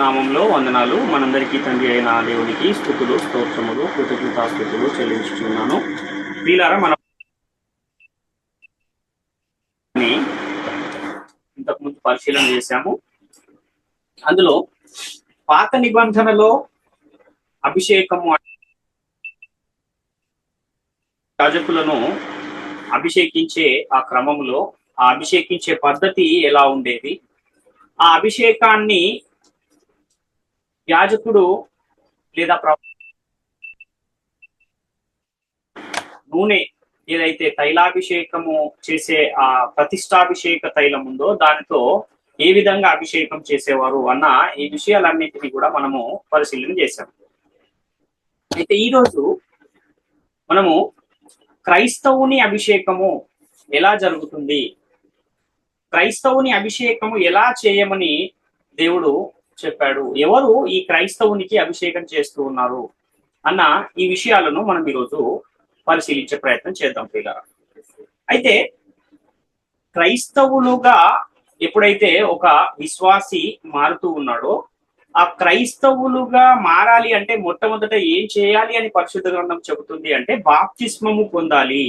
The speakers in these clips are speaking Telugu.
నామంలో వందనాలు. మనందరికీ తండ్రి అయిన దేవునికి స్తుతులు, స్తోత్రములు, కృతజ్ఞతాస్తుతులు చెల్లించుచున్నాను. ప్రియులారా, మనం ఇంతకుముందు పరిశీలన చేశాము. అందులో పాత నిబంధనలో అభిషేకము, యాజకులను అభిషేకించే ఆ క్రమంలో ఆ అభిషేకించే పద్ధతి ఎలా ఉండేది, ఆ అభిషేకాన్ని యాజకుడు లేదా నూనె ఏదైతే తైలాభిషేకము చేసే ఆ ప్రతిష్టాభిషేక తైలం ఉందో దానితో ఏ విధంగా అభిషేకం చేసేవారు అన్న ఈ విషయాలన్నింటినీ కూడా మనము పరిశీలన చేశాం. అయితే ఈరోజు మనము క్రైస్తవుని అభిషేకము ఎలా జరుగుతుంది, క్రైస్తవుని అభిషేకము ఎలా చేయమని దేవుడు చెప్పాడు, ఎవరు ఈ క్రైస్తవునికి అభిషేకం చేస్తూ ఉన్నారు అన్న ఈ విషయాలను మనం ఈరోజు పరిశీలించే ప్రయత్నం చేద్దాం పిల్లరా. అయితే క్రైస్తవులుగా ఎప్పుడైతే ఒక విశ్వాసి మారుతూ ఉన్నాడో, ఆ క్రైస్తవులుగా మారాలి అంటే మొట్టమొదట ఏం చేయాలి అని పరిశుద్ధ గ్రంథం చెబుతుంది అంటే బాప్తిస్మము పొందాలి.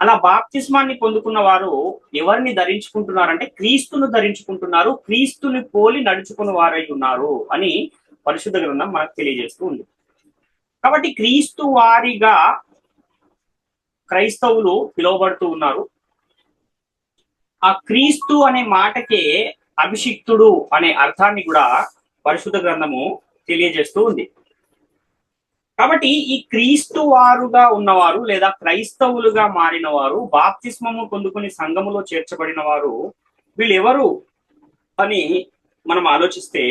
అలా బాప్తిస్మాన్ని పొందుకున్న వారు ఎవరిని ధరించుకుంటున్నారంటే క్రీస్తును ధరించుకుంటున్నారు, క్రీస్తుని పోలి నడుచుకున్న వారై ఉన్నారు అని పరిశుద్ధ గ్రంథం మనకు తెలియజేస్తూ ఉంది. కాబట్టి క్రీస్తు వారిగా క్రైస్తవులు పిలువబడుతూ ఉన్నారు. ఆ క్రీస్తు అనే మాటకే అభిషిక్తుడు అనే అర్థాన్ని కూడా పరిశుద్ధ గ్రంథము తెలియజేస్తూ ఉంది. కాబట్టి ఈ క్రీస్తు వారుగా ఉన్నవారు లేదా క్రైస్తవులుగా మారిన వారు, బాప్తిస్మము పొందుకుని సంఘములో చేర్చబడిన వారు, వీళ్ళు ఎవరు అని మనం ఆలోచిస్తే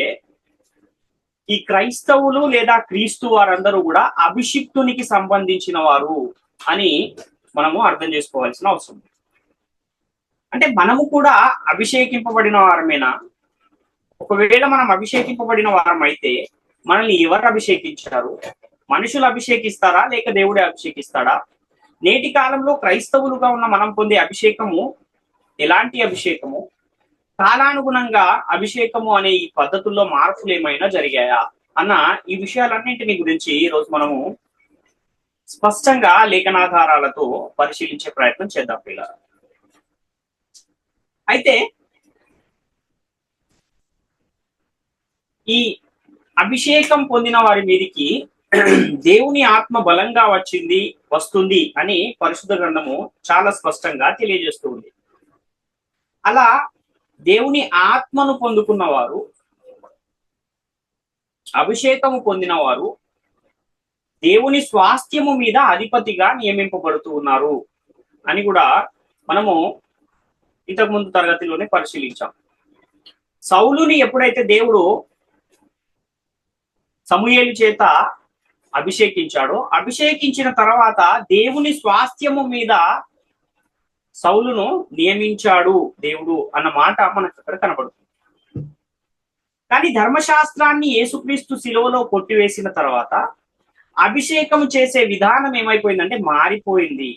ఈ క్రైస్తవులు లేదా క్రీస్తు వారందరూ కూడా అభిషిక్తునికి సంబంధించిన వారు అని మనము అర్థం చేసుకోవాల్సిన అవసరం. అంటే మనము కూడా అభిషేకింపబడిన వారమేనా? ఒకవేళ మనం అభిషేకింపబడిన వారం అయితే మనల్ని ఎవరు అభిషేకించారు? మనుషులు అభిషేకిస్తారా లేక దేవుడే అభిషేకిస్తాడా? నేటి కాలంలో క్రైస్తవులుగా ఉన్న మనం పొందే అభిషేకము ఎలాంటి అభిషేకము? కాలానుగుణంగా అభిషేకము అనే ఈ పద్ధతుల్లో మార్పులు ఏమైనా జరిగాయా అన్న ఈ విషయాలన్నింటినీ గురించి ఈరోజు మనము స్పష్టంగా లేఖనాధారాలతో పరిశీలించే ప్రయత్నం చేద్దాం పిల్లలు. అయితే ఈ అభిషేకం పొందిన వారి మీదికి దేవుని ఆత్మ బలంగా వస్తుంది అని పరిశుద్ధ గ్రంథము చాలా స్పష్టంగా తెలియజేస్తూ ఉంది. అలా దేవుని ఆత్మను పొందుకున్న వారు, అభిషేకము పొందిన వారు దేవుని స్వాస్థ్యము మీద అధిపతిగా నియమింపబడుతూ ఉన్నారు అని కూడా మనము ఇంతకుముందు తరగతిలోనే పరిశీలించాం. సౌలుని ఎప్పుడైతే దేవుడు సమూయేలు చేత అభిషేకించాడో, అభిషేకించిన తర్వాత దేవుని స్వాస్థ్యము మీద సౌలును నియమించాడు దేవుడు అన్న మాట మనకు అక్కడ కనబడుతుంది. కానీ ధర్మశాస్త్రాన్ని యేసుక్రీస్తు శిలువలో కొట్టివేసిన తర్వాత అభిషేకం చేసే విధానం ఏమైపోయిందంటే మారిపోయింది.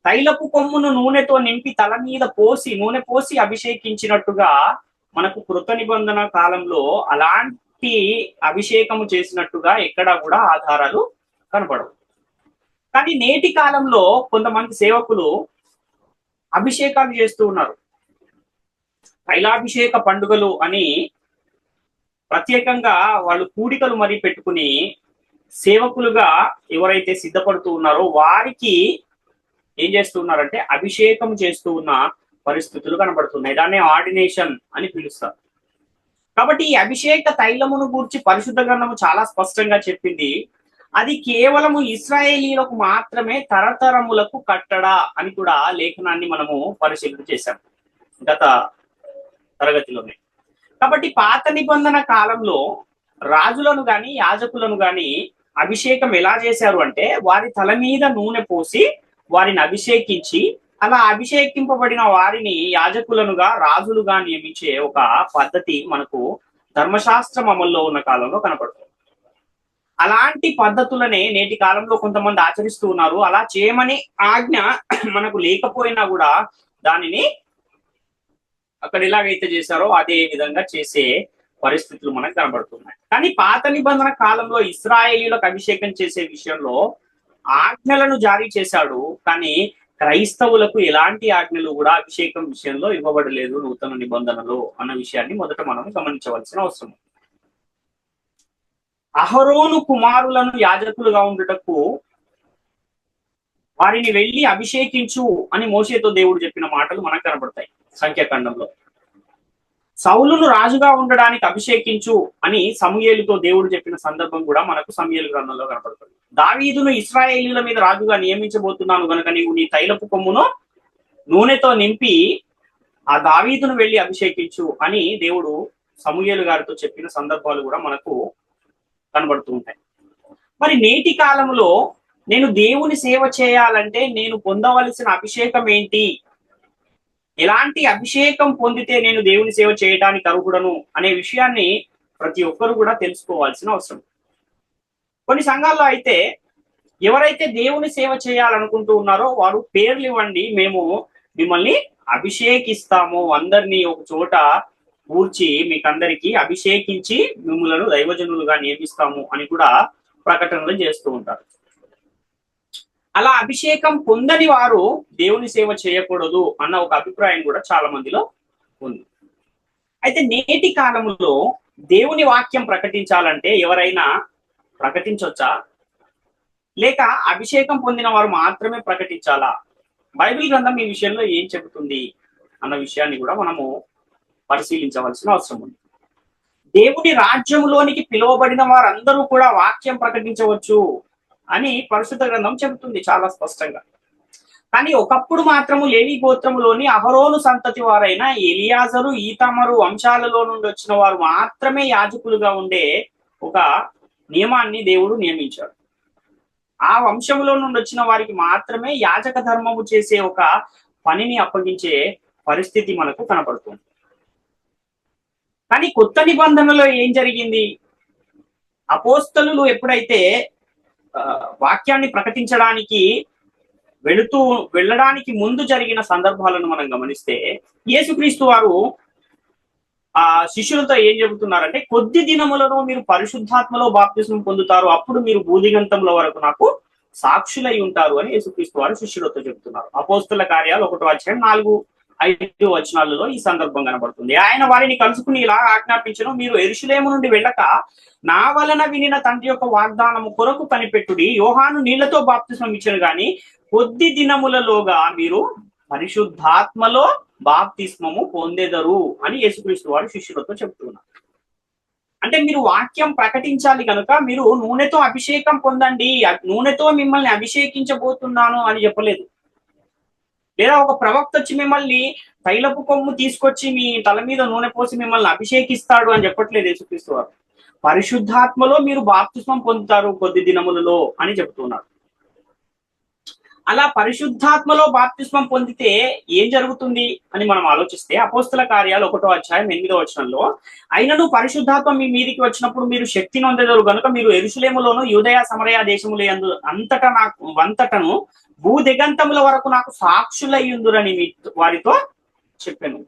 తైలపు కొమ్మును నూనెతో నింపి తల మీద నూనె పోసి అభిషేకించినట్టుగా మనకు కృత నిబంధన కాలంలో అలాంటి అభిషేకము చేసినట్టుగా ఎక్కడా కూడా ఆధారాలు కనపడవు. కానీ నేటి కాలంలో కొంతమంది సేవకులు అభిషేకాలు చేస్తూ ఉన్నారు. తైలాభిషేక పండుగలు అని ప్రత్యేకంగా వాళ్ళు కూడికలు మరీ పెట్టుకుని సేవకులుగా ఎవరైతే సిద్ధపడుతూ ఉన్నారో వారికి ఏం చేస్తున్నారంటే అభిషేకం చేస్తూ ఉన్న పరిస్థితులు కనబడుతున్నాయి. దాన్నే ఆర్డినేషన్ అని పిలుస్తారు. కాబట్టి ఈ అభిషేక తైలమును గూర్చి పరిశుద్ధ గ్రంథము చాలా స్పష్టంగా చెప్పింది. అది కేవలము ఇశ్రాయేలీలకు మాత్రమే, తరతరములకు కట్టడా అని కూడా లేఖనాన్ని మనము పరిశీలన చేశాం గత తరగతిలోనే. కాబట్టి పాత నిబంధన కాలంలో రాజులను గాని యాజకులను గాని అభిషేకం ఎలా చేశారు అంటే వారి తల మీద నూనె పోసి వారిని అభిషేకించి అలా అభిషేకింపబడిన వారిని యాజకులనుగా రాజులుగా నియమించే ఒక పద్ధతి మనకు ధర్మశాస్త్రం అమల్లో ఉన్న కాలంలో కనపడుతుంది. అలాంటి పద్ధతులనే నేటి కాలంలో కొంతమంది ఆచరిస్తూ ఉన్నారు. అలా చేయమని ఆజ్ఞ మనకు లేకపోయినా కూడా దానిని అక్కడ ఎలాగైతే చేశారో అదే విధంగా చేసే పరిస్థితులు మనకు కనబడుతున్నాయి. కానీ పాత నిబంధన కాలంలో ఇశ్రాయేలీయులకు అభిషేకం చేసే విషయంలో ఆజ్ఞలను జారీ చేశాడు. కానీ క్రైస్తవులకు ఎలాంటి ఆజ్ఞలు కూడా అభిషేకం విషయంలో ఇవ్వబడలేదు నూతన నిబంధనలో అన్న విషయాన్ని మొదట మనం గమనించవలసిన అవసరం. అహరోను కుమారులను యాజకులుగా ఉండుటకు వారిని వెళ్ళి అభిషేకించు అని మోషేతో దేవుడు చెప్పిన మాటలు మనకు కనబడతాయి సంఖ్యాకాండంలో. సౌలును రాజుగా ఉండడానికి అభిషేకించు అని సమూయేలుతో దేవుడు చెప్పిన సందర్భం కూడా మనకు సమూయేలు గ్రంథంలో కనబడుతుంది. దావీదును ఇశ్రాయేలీయుల మీద రాజుగా నియమించబోతున్నాను గనుక నీవు నీ తైలపు కొమ్మును నూనెతో నింపి ఆ దావీదును వెళ్ళి అభిషేకించు అని దేవుడు సమూయేలు గారితో చెప్పిన సందర్భాలు కూడా మనకు కనబడుతూ ఉంటాయి. మరి నేటి కాలంలో నేను దేవుని సేవ చేయాలంటే నేను పొందవలసిన అభిషేకం ఏంటి, ఎలాంటి అభిషేకం పొందితే నేను దేవుని సేవ చేయడానికి అర్హుడను అనే విషయాన్ని ప్రతి ఒక్కరు కూడా తెలుసుకోవాల్సిన అవసరం. కొన్ని సంఘాల్లో అయితే ఎవరైతే దేవుని సేవ చేయాలనుకుంటూ ఉన్నారో వారు పేర్లు ఇవ్వండి, మేము మిమ్మల్ని అభిషేకిస్తాము, అందరినీ ఒక చోట కూర్చి మీకందరికీ అభిషేకించి మిమ్మల్ని దైవజనులుగా నియమిస్తాము అని కూడా ప్రకటనలు చేస్తూ ఉంటారు. అలా అభిషేకం పొందని వారు దేవుని సేవ చేయకూడదు అన్న ఒక అభిప్రాయం కూడా చాలా మందిలో ఉంది. అయితే నేటి కాలంలో దేవుని వాక్యం ప్రకటించాలంటే ఎవరైనా ప్రకటించవచ్చా, లేక అభిషేకం పొందిన వారు మాత్రమే ప్రకటించాలా? బైబిల్ గ్రంథం ఈ విషయంలో ఏం చెబుతుంది అన్న విషయాన్ని కూడా మనము పరిశీలించవలసిన అవసరం ఉంది. దేవుని రాజ్యంలోనికి పిలువబడిన వారందరూ కూడా వాక్యం ప్రకటించవచ్చు అని పరిశుద్ధ గ్రంథం చెబుతుంది చాలా స్పష్టంగా. కానీ ఒకప్పుడు మాత్రము లేవి గోత్రములోని అహరోను సంతతి వారైన ఎలియాజరు, ఈతామరు వంశాలలో నుండి వచ్చిన వారు మాత్రమే యాజకులుగా ఉండే ఒక నియమాన్ని దేవుడు నియమించాడు. ఆ వంశంలో నుండి వచ్చిన వారికి మాత్రమే యాజక ధర్మము చేసే ఒక పనిని అప్పగించే పరిస్థితి మనకు కనపడుతుంది. కానీ కొత్త నిబంధనలో ఏం జరిగింది? అపోస్తలులు ఎప్పుడైతే వాక్యాన్ని ప్రకటించడానికి వెళ్ళడానికి ముందు జరిగిన సందర్భాలను మనం గమనిస్తే యేసుక్రీస్తు వారు ఆ శిష్యులతో ఏం చెబుతున్నారంటే, కొద్ది దినములలో మీరు పరిశుద్ధాత్మలో బాప్తిస్మం పొందుతారు, అప్పుడు మీరు భూదిగంతముల వరకు నాకు సాక్షులై ఉంటారు అని యేసుక్రీస్తు వారు శిష్యులతో చెబుతున్నారు. అపోస్తల కార్యాలు 1-4-5 వచనాలలో ఈ సందర్భం కనబడుతుంది. ఆయన వారిని కలుసుకుని ఇలా ఆజ్ఞాపించను, మీరు యెరూషలేము నుండి వెళ్ళక నా వలన వినిన తండ్రి యొక్క వాగ్దానము కొరకు కనిపెట్టుడి. యోహాను నీళ్లతో బాప్తిస్మం ఇచ్చాను గాని కొద్ది దినములలోగా మీరు పరిశుద్ధాత్మలో బాప్తిస్మము పొందెదరు అని యేసుక్రీస్తు వారు శిష్యులతో చెబుతున్నారు. అంటే మీరు వాక్యం ప్రకటించాలి కనుక మీరు నూనెతో అభిషేకం పొందండి, నూనెతో మిమ్మల్ని అభిషేకించబోతున్నాను అని చెప్పలేదు. లేదా ఒక ప్రవక్త వచ్చి మిమ్మల్ని తైలపు కొమ్ము తీసుకొచ్చి మీ తల మీద నూనె పోసి మిమ్మల్ని అభిషేకిస్తాడు అని చెప్పట్లేదు యేసుక్రీస్తు వారు. పరిశుద్ధాత్మలో మీరు బాప్తిస్మం పొందుతారు కొద్ది దినములలో అని చెబుతున్నారు. అలా పరిశుద్ధాత్మలో బాప్తిస్మం పొందితే ఏం జరుగుతుంది అని మనం ఆలోచిస్తే అపోస్తల కార్యాలు 1-8 వచనంలో, అయినను పరిశుద్ధాత్మ మీ మీదికి వచ్చినప్పుడు మీరు శక్తి నొందెదరు గనుక మీరు యెరూషలేములోను యూదయ సమరయ దేశముల యందు అంతటను భూదిగంతముల వరకు నాకు సాక్షులయ్యుందురని వారితో చెప్పాను.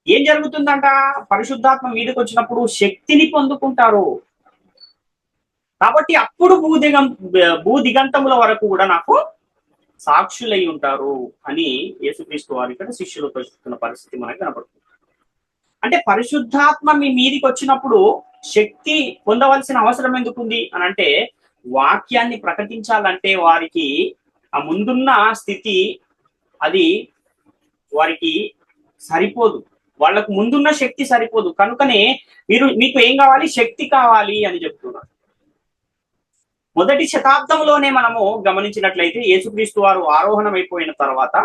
ఏం జరుగుతుందంట? పరిశుద్ధాత్మ మీదకి వచ్చినప్పుడు శక్తిని పొందుకుంటారు. కాబట్టి అప్పుడు భూదిగంతముల వరకు కూడా నాకు సాక్షులై ఉంటారు అని యేసుక్రీస్తు వారి ఇక్కడ శిష్యులతో చెప్తున్న పరిస్థితి మనకు కనపడుతుంది. అంటే పరిశుద్ధాత్మ మీ మీదికి వచ్చినప్పుడు శక్తి పొందవలసిన అవసరం ఎందుకుంది అని అంటే, వాక్యాన్ని ప్రకటించాలంటే వారికి ఆ ముందున్న స్థితి అది వారికి సరిపోదు, వాళ్ళకు ముందున్న శక్తి సరిపోదు. కనుకనే మీకు ఏం కావాలి? శక్తి కావాలి అని చెప్తున్నారు. మొదటి శతాబ్దంలోనే మనము గమనించినట్లయితే యేసుక్రీస్తు వారు ఆరోహణం అయిపోయిన తర్వాత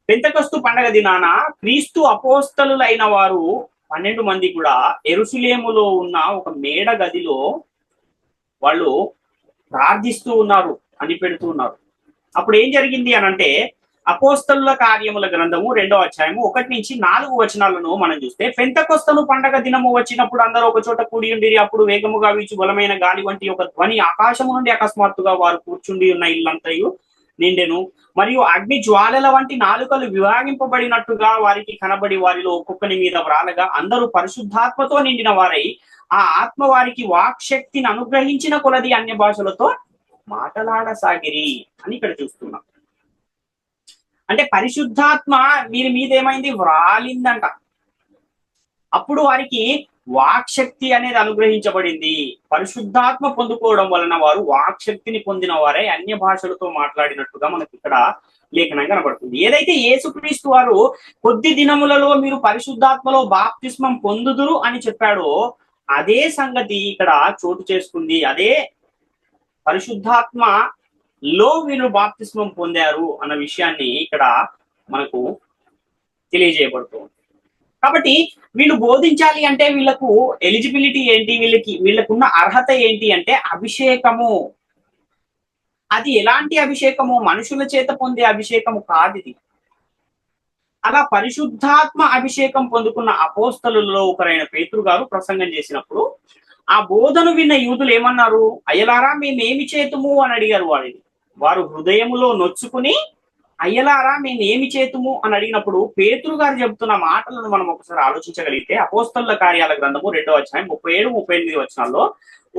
పెంతెకొస్తు పండగ దినాన క్రీస్తు అపోస్తలులైన వారు 12 మంది కూడా యెరూషలేములో ఉన్న ఒక మేడ గదిలో వాళ్ళు ప్రార్థిస్తూ ఉన్నారు, అని పెడుతూ ఉన్నారు. అప్పుడు ఏం జరిగింది అని అంటే, అపోస్తలుల కార్యముల గ్రంథము 2-1-4 వచనాలను మనం చూస్తే, పెంతెకొస్తు పండగ దినము వచ్చినప్పుడు అందరూ ఒక చోట కూడి ఉండిరి. అప్పుడు వేగముగా వీచు బలమైన గాలి వంటి ఒక ధ్వని ఆకాశము నుండి అకస్మాత్తుగా వారు కూర్చుండి ఉన్న ఇల్లంతయు నిండెను. మరియు అగ్ని జ్వాలల వంటి నాలుకలు విభాగింపబడినట్టుగా వారికి కనబడి వారిలో ఒక్కొక్కని మీద వ్రాలగా అందరూ పరిశుద్ధాత్మతో నిండిన వారై ఆ ఆత్మ వారికి వాక్శక్తిని అనుగ్రహించిన కొలది అన్య భాషలతో మాటలాడసాగిరి అని ఇక్కడ చూస్తున్నాం. అంటే పరిశుద్ధాత్మ వీరి మీద ఏమైంది, వ్రాలిందంట. అప్పుడు వారికి వాక్శక్తి అనేది అనుగ్రహించబడింది. పరిశుద్ధాత్మ పొందుకోవడం వలన వారు వాక్శక్తిని పొందిన వారే అన్య భాషలతో మాట్లాడినట్టుగా మనకి ఇక్కడ లేఖనం కనబడుతుంది. ఏదైతే యేసుక్రీస్తు వారు కొద్ది దినములలో మీరు పరిశుద్ధాత్మలో బాప్తిస్మం పొందుదురు అని చెప్పాడో అదే సంగతి ఇక్కడ చోటు చేసుకుంది. అదే పరిశుద్ధాత్మలో వీళ్ళు బాప్తిస్మం పొందారు అన్న విషయాన్ని ఇక్కడ మనకు తెలియజేయబడుతుంది. కాబట్టి వీళ్ళు బోధించాలి అంటే వీళ్ళకు ఎలిజిబిలిటీ ఏంటి, వీళ్ళకున్న అర్హత ఏంటి అంటే అభిషేకము. అది ఎలాంటి అభిషేకము? మనుషుల చేత పొందే అభిషేకము కాదు ఇది. అలా పరిశుద్ధాత్మ అభిషేకం పొందుకున్న అపోస్తలులలో ఒకరైన పేతురు గారు ప్రసంగం చేసినప్పుడు ఆ బోధను విన్న యూదులు ఏమన్నారు? అయ్యలారా మేమేమి చేతుము అని అడిగారు. వారు హృదయములో నొచ్చుకుని అయ్యలారా మేము ఏమి చేతుము అని అడిగినప్పుడు పేతురు గారు చెబుతున్న మాటలను మనం ఒకసారి ఆలోచించగలిగితే అపోస్తలుల కార్యాల గ్రంథము 2వ అధ్యాయం 37-38 వచనాల్లో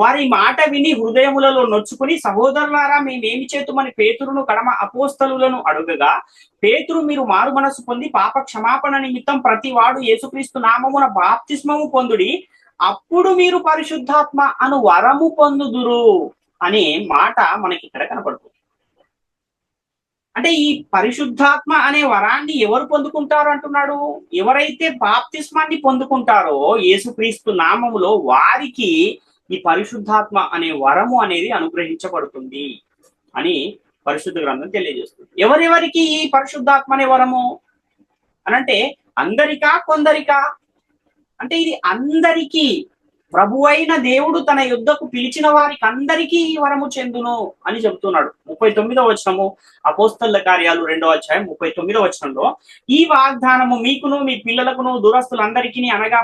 వారి మాట విని హృదయములలో నొచ్చుకుని సహోదరులారా మేమేమి చేతుమని పేతురును కడమ అపోస్తలులను అడుగగా పేతురు మీరు మారు మనస్సు పొంది పాప క్షమాపణ నిమిత్తం ప్రతి వాడు యేసుక్రీస్తు నామమున బాప్తిస్మము పొందుడి, అప్పుడు మీరు పరిశుద్ధాత్మ అను వరము పొందుదురు అనే మాట మనకి ఇక్కడ కనపడుతుంది. అంటే ఈ పరిశుద్ధాత్మ అనే వరాన్ని ఎవరు పొందుకుంటారు అంటున్నాడు? ఎవరైతే బాప్తిస్మాన్ని పొందుకుంటారో యేసుక్రీస్తు నామములో వారికి ఈ పరిశుద్ధాత్మ అనే వరము అనేది అనుగ్రహించబడుతుంది అని పరిశుద్ధ గ్రంథం తెలియజేస్తుంది. ఎవరెవరికి ఈ పరిశుద్ధాత్మ అనే వరము అనంటే అందరికా కొందరికా అంటే ఇది అందరికీ. ప్రభువైన దేవుడు తన యుద్ధకు పిలిచిన వారికి అందరికీ ఈ వరము చెందును అని చెబుతున్నాడు. 39వ వచనము అపోస్తలుల కార్యాలు 2వ అధ్యాయం 39వ వచనంలో ఈ వాగ్దానము మీకును మీ పిల్లలకును దూరస్తులందరికీ అనగా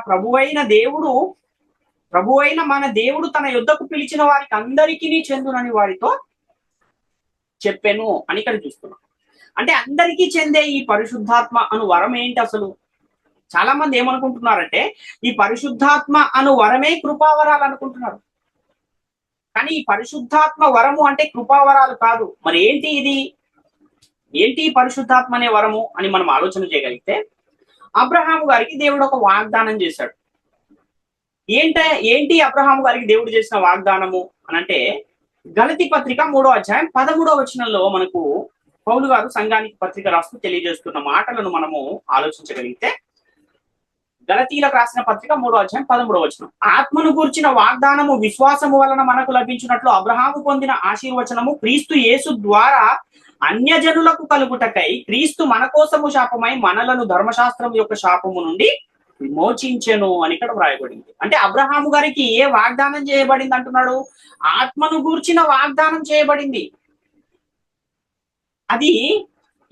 ప్రభువైన మన దేవుడు తన యుద్ధకు పిలిచిన వారికి అందరికీ చెందునని వారితో చెప్పాను అని ఇక్కడ చూస్తున్నాం. అంటే అందరికీ చెందే ఈ పరిశుద్ధాత్మ అను వరం ఏంటి అసలు? చాలా మంది ఏమనుకుంటున్నారంటే ఈ పరిశుద్ధాత్మ అను వరమే కృపావరాలు అనుకుంటున్నారు. కానీ ఈ పరిశుద్ధాత్మ వరము అంటే కృపావరాలు కాదు. మరి ఏంటి ఇది? ఏంటి పరిశుద్ధాత్మ అనే వరము అని మనం ఆలోచన చేయగలిగితే అబ్రహాము గారికి దేవుడు ఒక వాగ్దానం చేశాడు. ఏంటి అబ్రహాము గారికి దేవుడు చేసిన వాగ్దానము అనంటే గలతీ పత్రిక 3వ అధ్యాయం 13వ వచనంలో మనకు పౌలు గారు సంఘానికి పత్రిక రాస్తూ తెలియజేస్తున్న మాటలను మనము ఆలోచించగలిగితే గలతీలకు రాసిన పత్రిక 3వ అధ్యాయం 13వ వచనం ఆత్మను గూర్చిన వాగ్దానము విశ్వాసము వలన మనకు లభించినట్లు అబ్రహాము పొందిన ఆశీర్వచనము క్రీస్తు యేసు ద్వారా అన్యజనులకు కలుగుటకై క్రీస్తు మన కోసము శాపమై మనలను ధర్మశాస్త్రం యొక్క శాపము నుండి విమోచించెను అని ఇక్కడ వ్రాయబడింది. అంటే అబ్రహాము గారికి ఏ వాగ్దానం చేయబడింది అంటున్నాడు? ఆత్మను గూర్చిన వాగ్దానం చేయబడింది. అది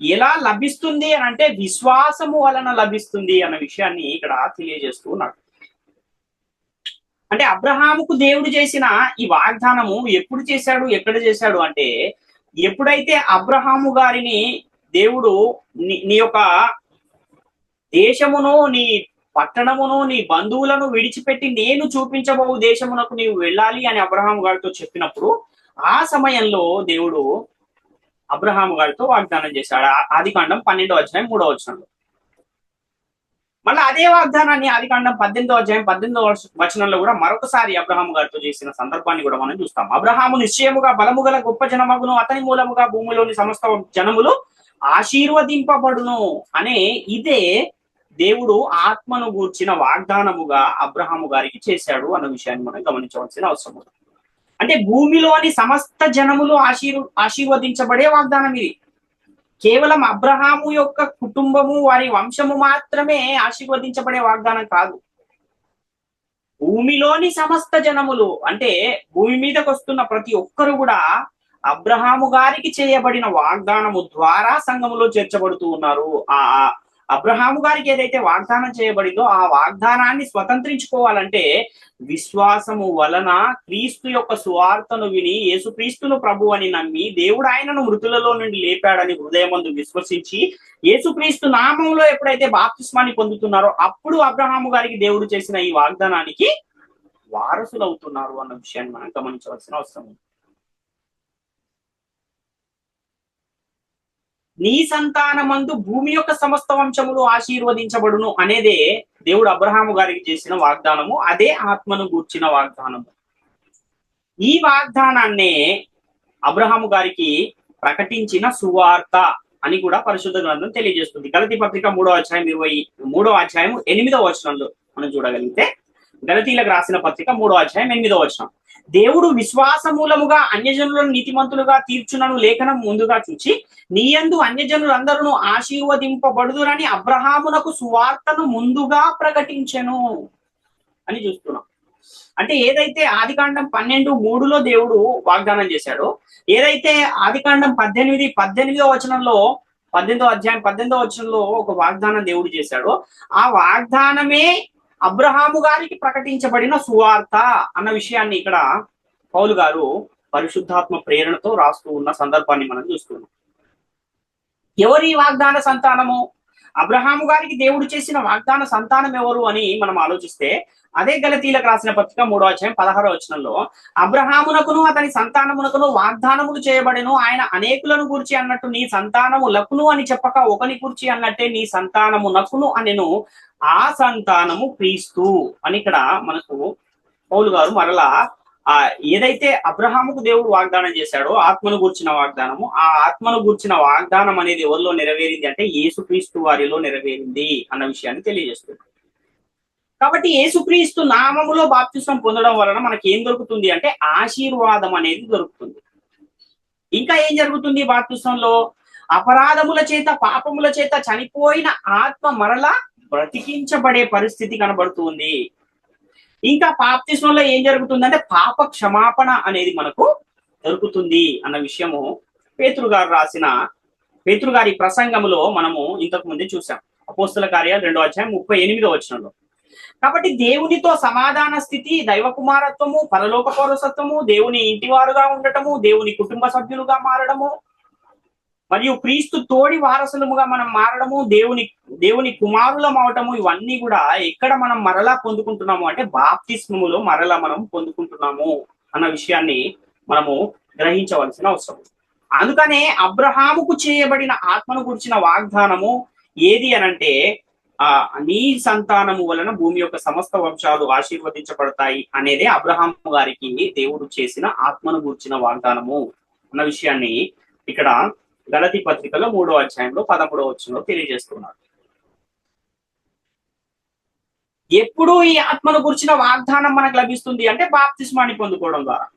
ఎలా లభిస్తుంది అని అంటే విశ్వాసము వలన లభిస్తుంది అన్న విషయాన్ని ఇక్కడ తెలియజేస్తూ ఉన్నాడు. అంటే అబ్రహాముకు దేవుడు చేసిన ఈ వాగ్దానము ఎప్పుడు చేశాడు, ఎక్కడ చేశాడు అంటే ఎప్పుడైతే అబ్రహాము గారిని దేవుడు నీ యొక్క దేశమును, నీ పట్టణమును, నీ బంధువులను విడిచిపెట్టి నేను చూపించబో దేశమునకు నీవు వెళ్ళాలి అని అబ్రహాము గారితో చెప్పినప్పుడు ఆ సమయంలో దేవుడు అబ్రహాము గారితో వాగ్దానం చేశాడు. ఆదికాండం 12వ అధ్యాయం 3వ వచనంలో. మళ్ళీ అదే వాగ్దానాన్ని ఆదికాండం 18వ అధ్యాయం 18వ వచనంలో కూడా మరొకసారి అబ్రహాము గారితో చేసిన సందర్భాన్ని కూడా మనం చూస్తాం. అబ్రహాము నిశ్చయముగా బలము గల గొప్ప జనమగును, అతని మూలముగా భూమిలోని సమస్త జనములు ఆశీర్వదింపబడును అనే ఇదే దేవుడు ఆత్మను గూర్చిన వాగ్దానముగా అబ్రహాము గారికి చేశాడు అన్న విషయాన్ని మనం గమనించవలసిన అవసరం ఉంది. అంటే భూమిలోని సమస్త జనములు ఆశీర్వదించబడే వాగ్దానం ఇది. కేవలం అబ్రహాము యొక్క కుటుంబము, వారి వంశము మాత్రమే ఆశీర్వదించబడే వాగ్దానం కాదు. భూమిలోని సమస్త జనములు అంటే భూమి మీదకి వస్తున్న ప్రతి ఒక్కరు కూడా అబ్రహాము గారికి చేయబడిన వాగ్దానము ద్వారా సంఘములో చేర్చబడుతూ ఉన్నారు. అబ్రహాము గారికి ఏదైతే వాగ్దానం చేయబడిందో ఆ వాగ్దానాన్ని స్వతంత్రించుకోవాలంటే విశ్వాసము వలన క్రీస్తు యొక్క సువార్తను విని యేసుక్రీస్తును ప్రభు అని నమ్మి దేవుడు ఆయనను మృతులలో నుండి లేపాడని హృదయమందు విశ్వసించి యేసుక్రీస్తు నామంలో ఎప్పుడైతే బాప్తిస్మాన్ని పొందుతున్నారో అప్పుడు అబ్రహాము గారికి దేవుడు చేసిన ఈ వాగ్దానానికి వారసులు అవుతున్నారు అన్న విషయాన్ని మనం గమనించవలసిన అవసరం ఉంది. నీ సంతానమందు భూమి యొక్క సమస్త వంశములు ఆశీర్వదించబడును అనేదే దేవుడు అబ్రహాము గారికి చేసిన వాగ్దానము. అదే ఆత్మను గూర్చిన వాగ్దానము. ఈ వాగ్దానాన్నే అబ్రహాము గారికి ప్రకటించిన సువార్త అని కూడా పరిశుద్ధ గ్రంథం తెలియజేస్తుంది. గలతీ పత్రిక 3వ అధ్యాయం 8వ వచనంలో మనం చూడగలిగితే, గలతీలకు రాసిన పత్రిక 3వ అధ్యాయం 8వ వచనం, దేవుడు విశ్వాస మూలముగా అన్యజనులను నీతిమంతులుగా తీర్చునను లేఖనం ముందుగా చూచి నీయందు అన్యజనులందరూ ఆశీర్వదింపబడుదురని అబ్రహామునకు సువార్తను ముందుగా ప్రకటించెను అని చూస్తున్నాం. అంటే ఏదైతే ఆదికాండం 12:3లో దేవుడు వాగ్దానం చేశాడో, ఏదైతే ఆదికాండం 18వ అధ్యాయం 18వ వచనంలో ఒక వాగ్దానం దేవుడు చేశాడో, ఆ వాగ్దానమే అబ్రహాము గారికి ప్రకటించబడిన సువార్త అన్న విషయాన్ని ఇక్కడ పౌలు గారు పరిశుద్ధాత్మ ప్రేరణతో రాస్తూ ఉన్న సందర్భాన్ని మనం చూస్తున్నాం. ఎవరి వాగ్దాన సంతానము? అబ్రహాము గారికి దేవుడు చేసిన వాగ్దాన సంతానం ఎవరు అని మనం ఆలోచిస్తే, అదే గలతీలకు రాసిన పత్రిక 3వ అధ్యాయం 16వ వచనంలో, అబ్రహామునకును అతని సంతానమునకును వాగ్దానములు చేయబడెను, ఆయన అనేకులను గూర్చి అన్నట్టు నీ సంతానములకును అని చెప్పక ఒకని గూర్చి అన్నట్టే నీ సంతానమునకును అనెను, ఆ సంతానము క్రీస్తు అని ఇక్కడ మనకు పౌలు గారు మరలా ఏదైతే అబ్రహాముకు దేవుడు వాగ్దానం చేశాడో ఆత్మను గూర్చిన వాగ్దానము, ఆ ఆత్మను గూర్చిన వాగ్దానం అనేది ఎవరిలో నెరవేరింది అంటే యేసుక్రీస్తు వారిలో నెరవేరింది అన్న విషయాన్ని తెలియజేస్తుంది. కాబట్టి యేసుక్రీస్తు నామములో బాప్తిస్మం పొందడం వలన మనకి ఏం దొరుకుతుంది అంటే ఆశీర్వాదం అనేది దొరుకుతుంది. ఇంకా ఏం జరుగుతుంది? బాప్తిస్మంలో అపరాధముల చేత పాపముల చేత చనిపోయిన ఆత్మ మరలా బ్రతికించబడే పరిస్థితి కనబడుతుంది. ఇంకా బాప్తిస్మంలో ఏం జరుగుతుందంటే పాప క్షమాపణ అనేది మనకు దొరుకుతుంది అన్న విషయము పేతురు గారి ప్రసంగములో మనము ఇంతకు ముందే చూసాం. అపోస్తల కార్యాలు 2వ అధ్యాయం 38వ వచనంలో. కాబట్టి దేవునితో సమాధాన స్థితి, దైవ కుమారత్వము, పరలోక పౌరసత్వము, దేవుని ఇంటివారుగా ఉండటము, దేవుని కుటుంబ సభ్యులుగా మారడము, మరియు క్రీస్తు తోడి వారసులముగా మనం మారడము, దేవుని కుమారులం అవటము, ఇవన్నీ కూడా ఎక్కడ మనం మరలా పొందుకుంటున్నాము అంటే బాప్తిస్మములో మరలా మనం పొందుకుంటున్నాము అన్న విషయాన్ని మనము గ్రహించవలసిన అవసరం. అందుకనే అబ్రహాముకు చేయబడిన ఆత్మను గురించిన వాగ్దానము ఏది అనంటే నీ సంతానము వలన భూమి యొక్క సమస్త వంశాలు ఆశీర్వదించబడతాయి అనేదే అబ్రహాము గారికి దేవుడు చేసిన ఆత్మను గూర్చిన వాగ్దానము అన్న విషయాన్ని ఇక్కడ గలతీ పత్రికలో 3వ అధ్యాయంలో 13వ వచనంలో తెలియజేస్తున్నారు. ఎప్పుడు ఈ ఆత్మను గురించిన వాగ్దానం మనకు లభిస్తుంది అంటే బాప్తిస్మాన్ని పొందుకోవడం ద్వారా.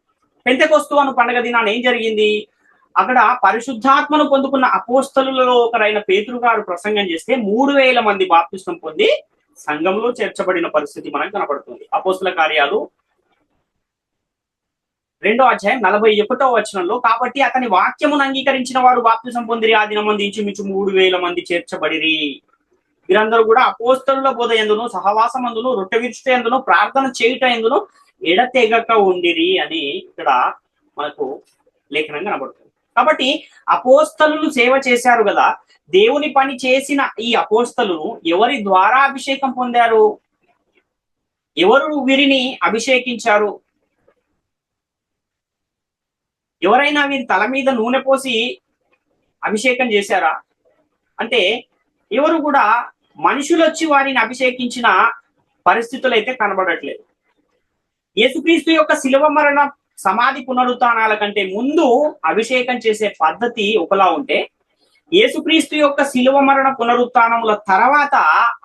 పెంతెకొస్తు అను పండుగ దినాన ఏం జరిగింది? అక్కడ పరిశుద్ధాత్మను పొందుకున్న అపోస్తలులలో ఒకరైన పేతురు గారు ప్రసంగం చేస్తే 3000 మంది బాప్తిస్మం పొంది సంఘంలో చేర్చబడిన పరిస్థితి మనకు కనబడుతుంది. అపోస్తల కార్యాలు 2వ అధ్యాయం 41వ వచనంలో, కాబట్టి అతని వాక్యమును అంగీకరించిన వారు బాప్తిస్మం పొందిరి, ఆ దినమందు ఇంచుమించు 3000 మంది చేర్చబడిరి. వీరందరూ కూడా అపోస్తలుల బోధ యందును, సహవాసమందును, రొట్టె విరుచుట యందును, ప్రార్థన చేయుట యందును ఎడతెగక ఉండిరి అని ఇక్కడ మనకు లేఖనం కనబడుతుంది. కాబట్టి అపోస్తలులు సేవ చేశారు కదా, దేవుని పని చేసిన ఈ అపోస్తలులు ఎవరి ద్వారా అభిషేకం పొందారు? ఎవరు వీరిని అభిషేకించారు? ఎవరైనా వీరి తల మీద నూనె పోసి అభిషేకం చేశారా అంటే ఎవరు కూడా మనుషులు వచ్చి వారిని అభిషేకించిన పరిస్థితులు అయితే కనబడట్లేదు. యేసుక్రీస్తు యొక్క శిలువ మరణ, సమాధి, పునరుత్థానాల కంటే ముందు అభిషేకం చేసే పద్ధతి ఒకలా ఉంటే, యేసుక్రీస్తు యొక్క శిలువ మరణ పునరుత్థానముల తర్వాత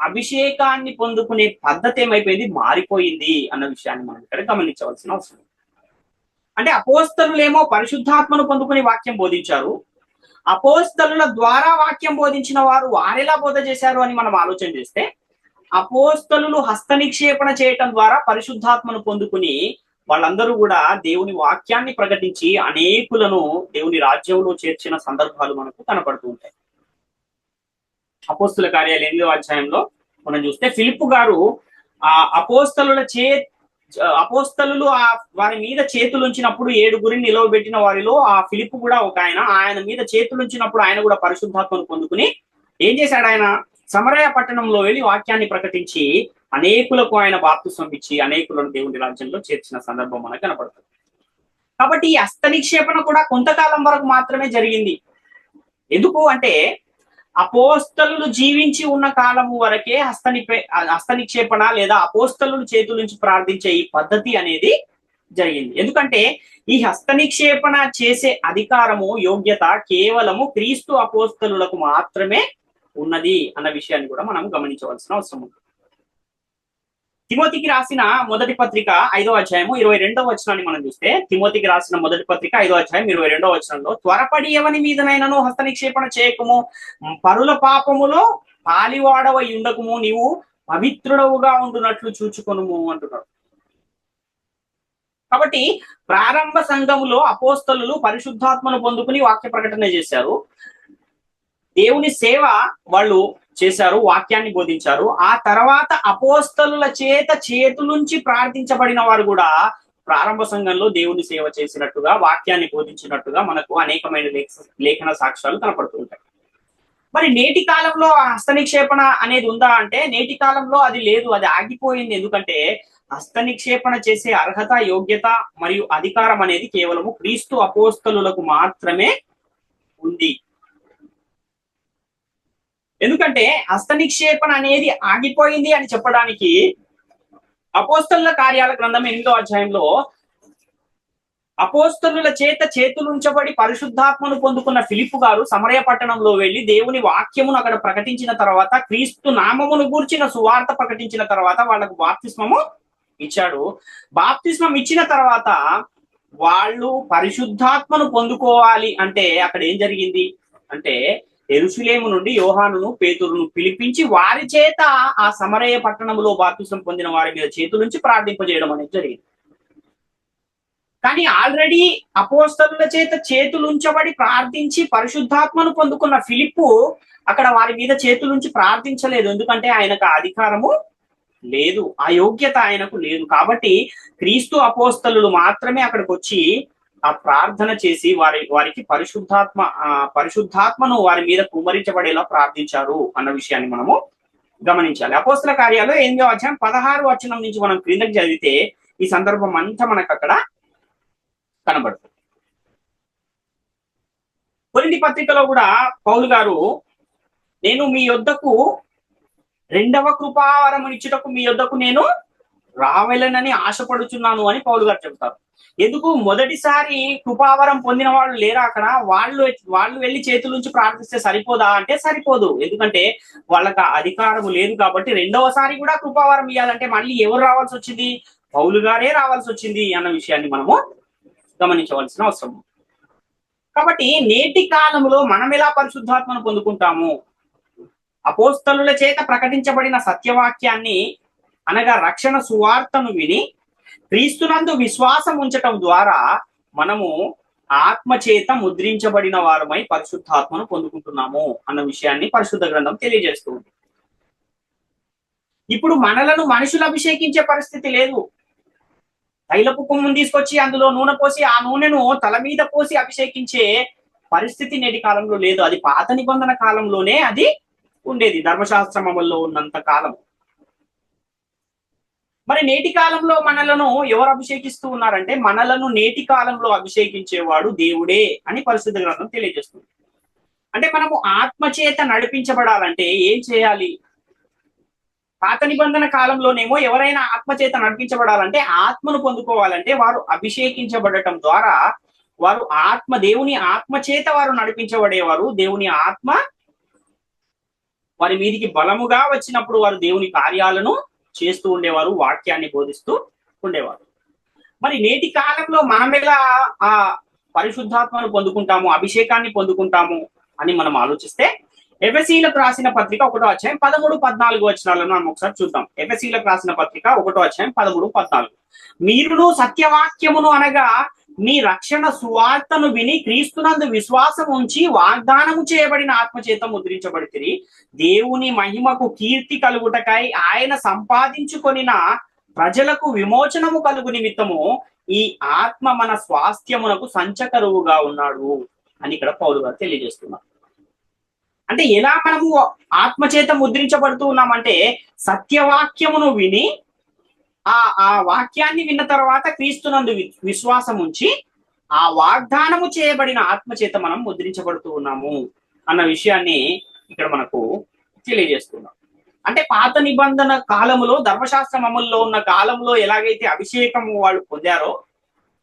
అభిషేకాన్ని పొందుకునే పద్ధతి ఏమైపోయింది? మారిపోయింది అన్న విషయాన్ని మనం ఇక్కడ గమనించవలసిన అవసరం. అంటే అపోస్తలులేమో పరిశుద్ధాత్మను పొందుకుని వాక్యం బోధించారు. అపోస్తలుల ద్వారా వాక్యం బోధించిన వారు వారెలా బోధ చేశారు అని మనం ఆలోచన చేస్తే, అపోస్తలులు హస్త నిక్షేపణ చేయటం ద్వారా పరిశుద్ధాత్మను పొందుకుని వాళ్ళందరూ కూడా దేవుని వాక్యాన్ని ప్రకటించి అనేకులను దేవుని రాజ్యంలో చేర్చిన సందర్భాలు మనకు కనపడుతూ ఉంటాయి. అపోస్తుల కార్యాలు 8వ అధ్యాయంలో మనం చూస్తే ఫిలిప్పు గారు ఆ అపోస్తలు వారి మీద చేతులుంచినప్పుడు 7 నిలవబెట్టిన వారిలో ఆ ఫిలిప్పు కూడా ఒక ఆయన మీద చేతులుంచినప్పుడు ఆయన కూడా పరిశుద్ధాత్మను పొందుకుని ఏం చేశాడు? ఆయన సమరయ పట్టణంలో వెళ్ళి వాక్యాన్ని ప్రకటించి అనేకులకు ఆయన బాప్తిస్మం ఇచ్చి అనేకులను దేవుని రాజ్యంలో చేర్చిన సందర్భం మనకు కనపడుతుంది. కాబట్టి ఈ హస్త నిక్షేపణ కూడా కొంతకాలం వరకు మాత్రమే జరిగింది. ఎందుకు అంటే అపోస్తలు జీవించి ఉన్న కాలము వరకే హస్త నిక్షేపణ లేదా అపోస్తలు చేతుల నుంచి ప్రార్థించే ఈ పద్ధతి అనేది జరిగింది. ఎందుకంటే ఈ హస్త నిక్షేపణ చేసే అధికారము, యోగ్యత కేవలము క్రీస్తు అపోస్తలులకు మాత్రమే ఉన్నది అన్న విషయాన్ని కూడా మనం గమనించవలసిన అవసరం ఉంది. తిమోతికి రాసిన మొదటి పత్రిక 5వ అధ్యాయము 22వ వచనాన్ని మనం చూస్తే, తిమోతికి రాసిన మొదటి పత్రిక 5వ అధ్యాయం 22వ వచనంలో, త్వరపడి ఎవని మీదనైనాను హస్త నిక్షేపణ చేయకము, పరుల పాపములో పాలివాడవై ఉండకము, నీవు పవిత్రుడవుగా ఉండునట్లు చూచుకొనుము అంటున్నాడు. కాబట్టి ప్రారంభ సంఘములో అపోస్తలు పరిశుద్ధాత్మను పొందుకుని వాక్య ప్రకటన చేశారు. దేవుని సేవ వాళ్ళు చేశారు, వాక్యాన్ని బోధించారు. ఆ తర్వాత అపోస్తలుల చేతులుంచి ప్రార్థించబడిన వారు కూడా ప్రారంభ సంఘంలో దేవుని సేవ చేసినట్టుగా, వాక్యాన్ని బోధించినట్టుగా మనకు అనేకమైన లేఖన సాక్ష్యాలు కనపడుతూ ఉంటాయి. మరి నేటి కాలంలో హస్త నిక్షేపణ అనేది ఉందా అంటే నేటి కాలంలో అది లేదు, అది ఆగిపోయింది. ఎందుకంటే హస్త నిక్షేపణ చేసే అర్హత, యోగ్యత మరియు అధికారం అనేది కేవలము క్రీస్తు అపోస్తలులకు మాత్రమే ఉంది. ఎందుకంటే హస్త నిక్షేపణ అనేది ఆగిపోయింది అని చెప్పడానికి అపోస్తలుల కార్యాల గ్రంథం 8వ అధ్యాయంలో అపోస్తలుల చేతులుంచబడి పరిశుద్ధాత్మను పొందుకున్న ఫిలిప్పు గారు సమరయ పట్టణంలో వెళ్లి దేవుని వాక్యమును అక్కడ ప్రకటించిన తర్వాత, క్రీస్తు నామమును గూర్చిన సువార్త ప్రకటించిన తర్వాత వాళ్ళకు బాప్తిస్మము ఇచ్చాడు. బాప్తిస్మం ఇచ్చిన తర్వాత వాళ్ళు పరిశుద్ధాత్మను పొందుకోవాలి అంటే అక్కడ ఏం జరిగింది అంటే యెరూషలేము నుండి యోహానును, పేతురును పిలిపించి వారి చేత ఆ సమరయ పట్టణంలో బాప్తిస్మం పొందిన వారి మీద చేతులుంచి ప్రార్థింపజేయడం అనేది జరిగింది. కానీ ఆల్రెడీ అపోస్తలుల చేతులుంచబడి ప్రార్థించి పరిశుద్ధాత్మను పొందుకున్న ఫిలిప్పు అక్కడ వారి మీద చేతులుంచి ప్రార్థించలేదు. ఎందుకంటే ఆయనకు అధికారము లేదు, ఆ యోగ్యత ఆయనకు లేదు. కాబట్టి క్రీస్తు అపోస్తలు మాత్రమే అక్కడికి వచ్చి ఆ ప్రార్థన చేసి వారికి పరిశుద్ధాత్మను వారి మీద కుమ్మరించబడేలా ప్రార్థించారు అన్న విషయాన్ని మనము గమనించాలి. అపోస్తల కార్యాలు 8వ అధ్యాయం 16వ వచనం నుంచి మనం క్రిందకి చదివితే ఈ సందర్భం అంతా మనకు అక్కడ కనబడుతుంది. కొరింథీ పత్రికలో కూడా పౌలు గారు, నేను మీ యొద్దకు 2వ కృపావరం ఇచ్చుటకు మీ యొద్దకు నేను రావాలనని ఆశపడుచున్నాను అని పౌలు గారు చెబుతారు. ఎందుకు? మొదటిసారి కృపావరం పొందిన వాళ్ళు లేరా అక్కడ? వాళ్ళు వెళ్ళి చేతులుంచి ప్రార్థిస్తే సరిపోదా అంటే సరిపోదు. ఎందుకంటే వాళ్ళకి అధికారం లేదు. కాబట్టి 2వసారి కూడా కృపావరం ఇవ్వాలంటే మళ్ళీ ఎవరు రావాల్సి వచ్చింది? పౌలు గారే రావాల్సి వచ్చింది అన్న విషయాన్ని మనము గమనించవలసిన అవసరం. కాబట్టి నేటి కాలంలో మనం ఎలా పరిశుద్ధాత్మను పొందుకుంటాము? అపోస్తలుల చేత ప్రకటించబడిన సత్యవాక్యాన్ని అనగా రక్షణ సువార్తను విని క్రీస్తునందు విశ్వాసం ఉంచటం ద్వారా మనము ఆత్మచేత ముద్రించబడిన వారమై పరిశుద్ధాత్మను పొందుకుంటున్నాము అన్న విషయాన్ని పరిశుద్ధ గ్రంథం తెలియజేస్తుంది. ఇప్పుడు మనలను మనుషులు అభిషేకించే పరిస్థితి లేదు. తైలపు కొమ్మును తీసుకొచ్చి అందులో నూనె పోసి ఆ నూనెను తల మీద పోసి అభిషేకించే పరిస్థితి నేటి కాలంలో లేదు. అది పాత నిబంధన కాలంలోనే అది ఉండేది, ధర్మశాస్త్రం అమల్లో ఉన్నంత కాలం. మరి నేటి కాలంలో మనలను ఎవరు అభిషేకిస్తూ ఉన్నారంటే మనలను నేటి కాలంలో అభిషేకించేవాడు దేవుడే అని పరిశుద్ధ గ్రంథం తెలియజేస్తుంది. అంటే మనము ఆత్మచేత నడిపించబడాలంటే ఏం చేయాలి? పాత నిబంధన కాలంలోనేమో ఎవరైనా ఆత్మచేత నడిపించబడాలంటే, ఆత్మను పొందుకోవాలంటే వారు అభిషేకించబడటం ద్వారా వారు దేవుని ఆత్మచేత వారు నడిపించబడేవారు. దేవుని ఆత్మ వారి మీదికి బలముగా వచ్చినప్పుడు వారు దేవుని కార్యాలను చేస్తూ ఉండేవారు, వాక్యాన్ని బోధిస్తూ ఉండేవారు. మరి నేటి కాలంలో మనం ఎలా ఆ పరిశుద్ధాత్మను పొందుకుంటాము, అభిషేకాన్ని పొందుకుంటాము అని మనం ఆలోచిస్తే, ఎఫెసీయులకు రాసిన పత్రిక 1వ అధ్యాయం 13-14 వచనాలను మనం ఒకసారి చూద్దాం. ఎఫెసీయులకు రాసిన పత్రిక 1వ అధ్యాయం 13-14. మీరును సత్యవాక్యమును అనగా మీ రక్షణ సువార్తను విని క్రీస్తునందు విశ్వాసం ఉంచి వాగ్దానము చేయబడిన ఆత్మచేత ముద్రించబడితిరి. దేవుని మహిమకు కీర్తి కలుగుటకై ఆయన సంపాదించుకొనిన ప్రజలకు విమోచనము కలుగు నిమిత్తము ఈ ఆత్మ మన స్వాస్థ్యమునకు సంచకరువుగా ఉన్నాడు అని ఇక్కడ పౌలు గారు తెలియజేస్తున్నారు. అంటే ఎలా మనము ఆత్మచేత ముద్రించబడుతూ ఉన్నామంటే సత్యవాక్యమును విని ఆ వాక్యాన్ని విన్న తర్వాత క్రీస్తునందు విశ్వాసం ఉంచి ఆ వాగ్దానము చేయబడిన ఆత్మచేత మనం ముద్రించబడుతూ ఉన్నాము అన్న విషయాన్ని ఇక్కడ మనకు తెలియజేస్తున్నాం. అంటే పాత నిబంధన కాలంలో ధర్మశాస్త్రం అమల్లో ఉన్న కాలంలో ఎలాగైతే అభిషేకము వాళ్ళు పొందారో,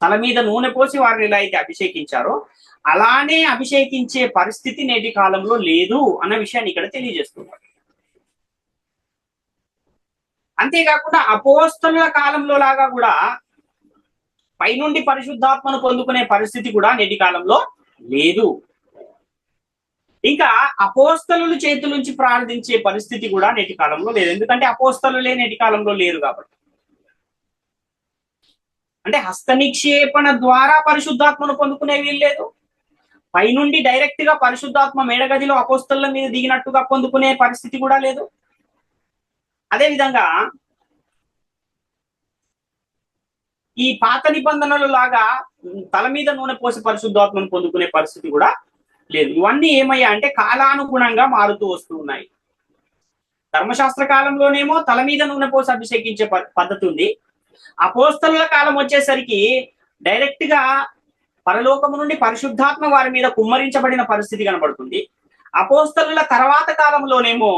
తల మీద నూనె పోసి వారిని ఎలా అయితే అభిషేకించారో అలానే అభిషేకించే పరిస్థితి నేటి కాలంలో లేదు అన్న విషయాన్ని ఇక్కడ తెలియజేస్తున్నారు. అంతేకాకుండా అపోస్తలుల కాలంలో లాగా కూడా పైనుండి పరిశుద్ధాత్మను పొందుకునే పరిస్థితి కూడా నేటి కాలంలో లేదు. ఇంకా అపోస్తలుల చేతుల నుంచి ప్రార్థించే పరిస్థితి కూడా నేటి కాలంలో లేదు. ఎందుకంటే అపోస్తలులే నేటి కాలంలో లేరు కాబట్టి. అంటే హస్త నిక్షేపణ ద్వారా పరిశుద్ధాత్మను పొందుకునే వీల్లేదు. పైనుండి డైరెక్ట్ గా పరిశుద్ధాత్మ మేడగదిలో అపోస్తలుల మీద దిగినట్టుగా పొందుకునే పరిస్థితి కూడా లేదు. అదేవిధంగా ఈ పాత నిబంధనలు లాగా తల మీద నూనె పోసి పరిశుద్ధాత్మను పొందుకునే పరిస్థితి కూడా లేదు. ఇవన్నీ ఏమయ్యా అంటే కాలానుగుణంగా మారుతూ వస్తూ ఉన్నాయి. ధర్మశాస్త్ర కాలంలోనేమో తల మీద నూనె పోసి అభిషేకించే పద్ధతి ఉంది. అపోస్తలుల కాలం వచ్చేసరికి డైరెక్ట్ గా పరలోకము నుండి పరిశుద్ధాత్మ వారి మీద కుమ్మరించబడిన పరిస్థితి కనబడుతుంది. అపోస్తలుల తర్వాత కాలంలోనేమో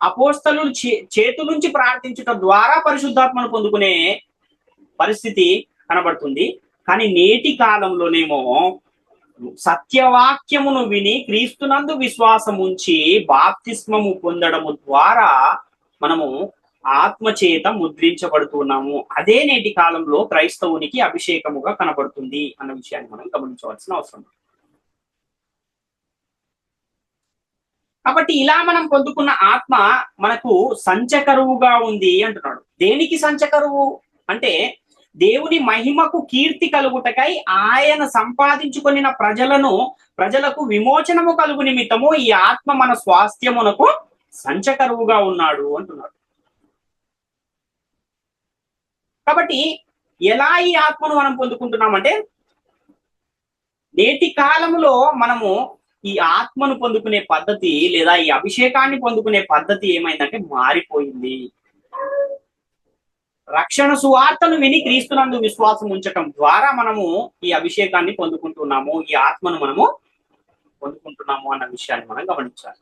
అపోస్తలులు చేతు నుంచి ప్రార్థించడం ద్వారా పరిశుద్ధాత్మను పొందుకునే పరిస్థితి కనబడుతుంది. కానీ నేటి కాలంలోనేమో సత్యవాక్యమును విని క్రీస్తునందు విశ్వాసం ఉంచి బాప్తిస్మము పొందడము ద్వారా మనము ఆత్మచేత ముద్రించబడుతున్నాము. అదే నేటి కాలంలో క్రైస్తవునికి అభిషేకముగా కనబడుతుంది అన్న విషయాన్ని మనం గమనించవలసిన అవసరం. కాబట్టి ఇలా మనం పొందుకున్న ఆత్మ మనకు సంచకరువుగా ఉంది అంటున్నాడు. దేనికి సంచకరువు అంటే దేవుని మహిమకు కీర్తి కలుగుటకై ఆయన సంపాదించుకొనిన ప్రజలకు విమోచనము కలుగు నిమిత్తము ఈ ఆత్మ మన స్వాస్థ్యమునకు సంచకరువుగా ఉన్నాడు అంటున్నాడు. కాబట్టి ఎలా ఈ ఆత్మను మనం పొందుకుంటున్నామంటే నేటి కాలంలో మనము ఈ ఆత్మను పొందుకునే పద్ధతి లేదా ఈ అభిషేకాన్ని పొందుకునే పద్ధతి ఏమైందంటే మారిపోయింది. రక్షణ సువార్తను విని క్రీస్తునందు విశ్వాసం ఉంచటం ద్వారా మనము ఈ అభిషేకాన్ని పొందుకుంటున్నాము, ఈ ఆత్మను మనము పొందుకుంటున్నాము అన్న విషయాన్ని మనం గమనించాలి.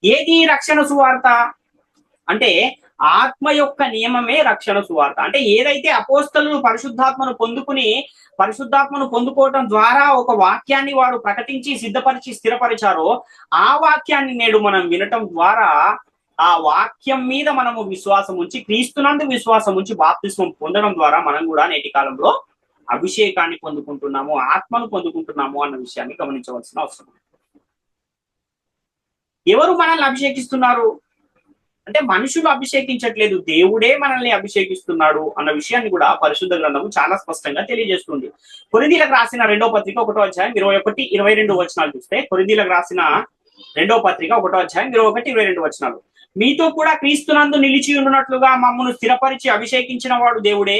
ఏది రక్షణ సువార్త అంటే ఆత్మ యొక్క నియమమే రక్షణ సువార్త. అంటే ఏదైతే అపోస్తలులు పరిశుద్ధాత్మను పొందుకోవటం ద్వారా ఒక వాక్యాన్ని వారు ప్రకటించి సిద్ధపరిచి స్థిరపరిచారో ఆ వాక్యాన్ని నేడు మనం వినటం ద్వారా ఆ వాక్యం మీద మనము విశ్వాసం ఉంచి క్రీస్తునందు విశ్వాసం ఉంచి బాప్తిస్మం పొందడం ద్వారా మనం కూడా నేటి కాలంలో అభిషేకాన్ని పొందుకుంటున్నాము, ఆత్మను పొందుకుంటున్నాము అన్న విషయాన్ని గమనించవలసిన అవసరం. ఎవరు మనల్ని అభిషేకిస్తున్నారు అంటే మనుషులు అభిషేకించట్లేదు, దేవుడే మనల్ని అభిషేకిస్తున్నాడు అన్న విషయాన్ని కూడా పరిశుద్ధ గ్రంథము చాలా స్పష్టంగా తెలియజేస్తుంది. కొరింథీయులకు రాసిన 2వ పత్రిక 1వ అధ్యాయం 21, 22 వచనాలు చూస్తే, కొరింథీయులకు రాసిన 2వ పత్రిక 1వ అధ్యాయం 21, 22 వచనాలు, మీతో కూడా క్రీస్తునందు నిలిచి ఉన్నట్లుగా మమ్మను స్థిరపరిచి అభిషేకించిన వాడు దేవుడే.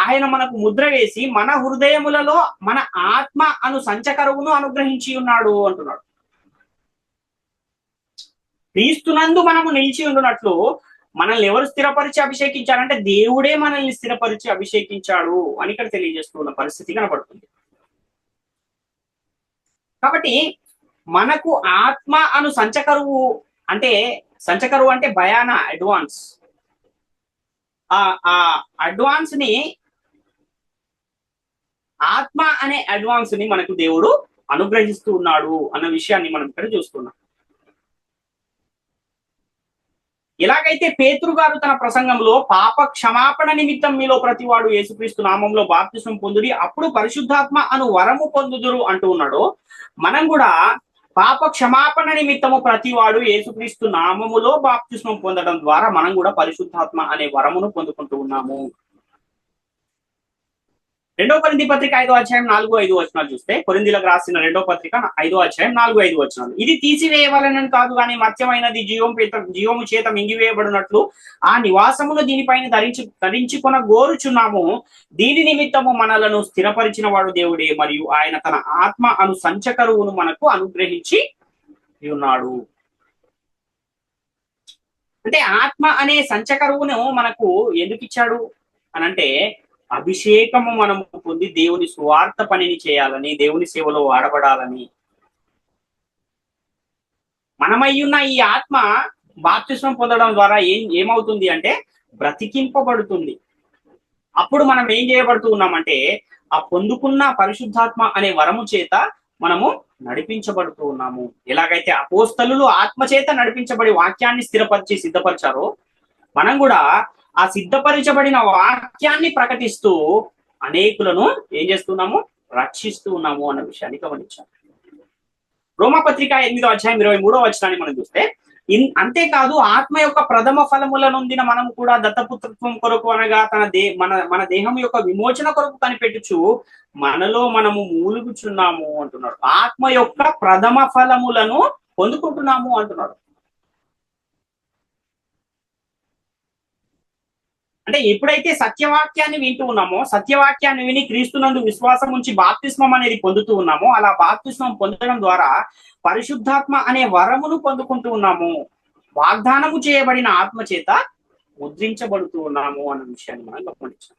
ఆయన మనకు ముద్ర వేసి మన హృదయములలో మన ఆత్మ అను సంచకరువును అనుగ్రహించి ఉన్నాడు అంటున్నాడు. క్రీస్తునందు మనము నిలిచి ఉన్నట్లు మనల్ని ఎవరు స్థిరపరిచి అభిషేకించారంటే దేవుడే మనల్ని స్థిరపరిచి అభిషేకించాడు అని ఇక్కడ తెలియజేస్తున్న పరిస్థితి కనబడుతుంది. కాబట్టి మనకు ఆత్మ అను సంచకరువు అంటే భయాన అడ్వాన్స్, ఆ అడ్వాన్స్ ని ఆత్మ అనే అడ్వాన్స్ ని మనకు దేవుడు అనుగ్రహిస్తూ ఉన్నాడు అన్న విషయాన్ని మనం ఇక్కడ చూస్తున్నాం. ఎలాగైతే పేతురు గారు తన ప్రసంగంలో పాప క్షమాపణ నిమిత్తం మీలో ప్రతివాడు యేసుక్రీస్తు నామంలో బాప్తిస్మం పొందుడి అప్పుడు పరిశుద్ధాత్మ అను వరము పొందుదురు అంటూ ఉన్నాడు, మనం కూడా పాప క్షమాపణ నిమిత్తము ప్రతివాడు యేసుక్రీస్తు నామములో బాప్తిస్మం పొందడం ద్వారా మనం కూడా పరిశుద్ధాత్మ అనే వరమును పొందుకుంటూ ఉన్నాము. రెండవ కొరింథీ పత్రిక 5వ అధ్యాయం 4-5 వచనాలు చూస్తే, కొరింథీలకు రాసిన రెండవ పత్రిక 5వ అధ్యాయం 4-5 వచనాలు. ఇది తీసివేయవలనని కాదు కానీ మత్యమైనది జీవము చేత మింగివేయబడినట్లు ఆ నివాసమును దీనిపైన ధరించుకొన గోరుచున్నాము. దీని నిమిత్తము మనలను స్థిరపరిచిన వాడు దేవుడే, మరియు ఆయన తన ఆత్మ అను సంచకరువును మనకు అనుగ్రహించి ఉన్నాడు. అంటే ఆత్మ అనే సంచకరువును మనకు ఎందుకు ఇచ్చాడు అనంటే, అభిషేకము మనము పొంది దేవుని స్వార్థ పనిని చేయాలని, దేవుని సేవలో వాడబడాలని. మనమయ్యున్న ఈ ఆత్మ బాప్తిస్మం పొందడం ద్వారా ఏమవుతుంది అంటే బ్రతికింపబడుతుంది. అప్పుడు మనం ఏం చేయబడుతూ ఉన్నామంటే, ఆ పొందుకున్న పరిశుద్ధాత్మ అనే వరము చేత మనము నడిపించబడుతూ ఉన్నాము. ఎలాగైతే అపోస్తలులు ఆత్మ చేత నడిపించబడి వాక్యాన్ని స్థిరపరిచి సిద్ధపరిచారో, మనం కూడా ఆ సిద్ధపరచబడిన వాక్యాన్ని ప్రకటిస్తూ అనేకులను ఏం చేస్తున్నాము, రక్షిస్తూ ఉన్నాము అన్న విషయాన్ని గమనించాం. రోమాపత్రిక 8వ అధ్యాయం 23వ వచనాన్ని మనం చూస్తే, అంతేకాదు ఆత్మ యొక్క ప్రథమ ఫలముల నొందిన మనము కూడా దత్తపుత్రత్వం కొరకు అనగా మన దేహం యొక్క విమోచన కొరకు కనిపెట్టుచు మనలో మనము మూలుగుచున్నాము అంటున్నాడు. ఆత్మ యొక్క ప్రథమ ఫలములను పొందుకుంటున్నాము అంటున్నాడు. అంటే ఎప్పుడైతే సత్యవాక్యాన్ని వింటూ ఉన్నామో, సత్యవాక్యాన్ని విని క్రీస్తునందు విశ్వాసం ఉంచి బాప్తిస్మం అనేది పొందుతూ ఉన్నామో, అలా బాప్తిస్మం పొందడం ద్వారా పరిశుద్ధాత్మ అనే వరమును పొందుకుంటూ ఉన్నాము. వాగ్దానము చేయబడిన ఆత్మ చేత ముద్రించబడుతూ ఉన్నాము అన్న విషయాన్ని మనం గమనించాం.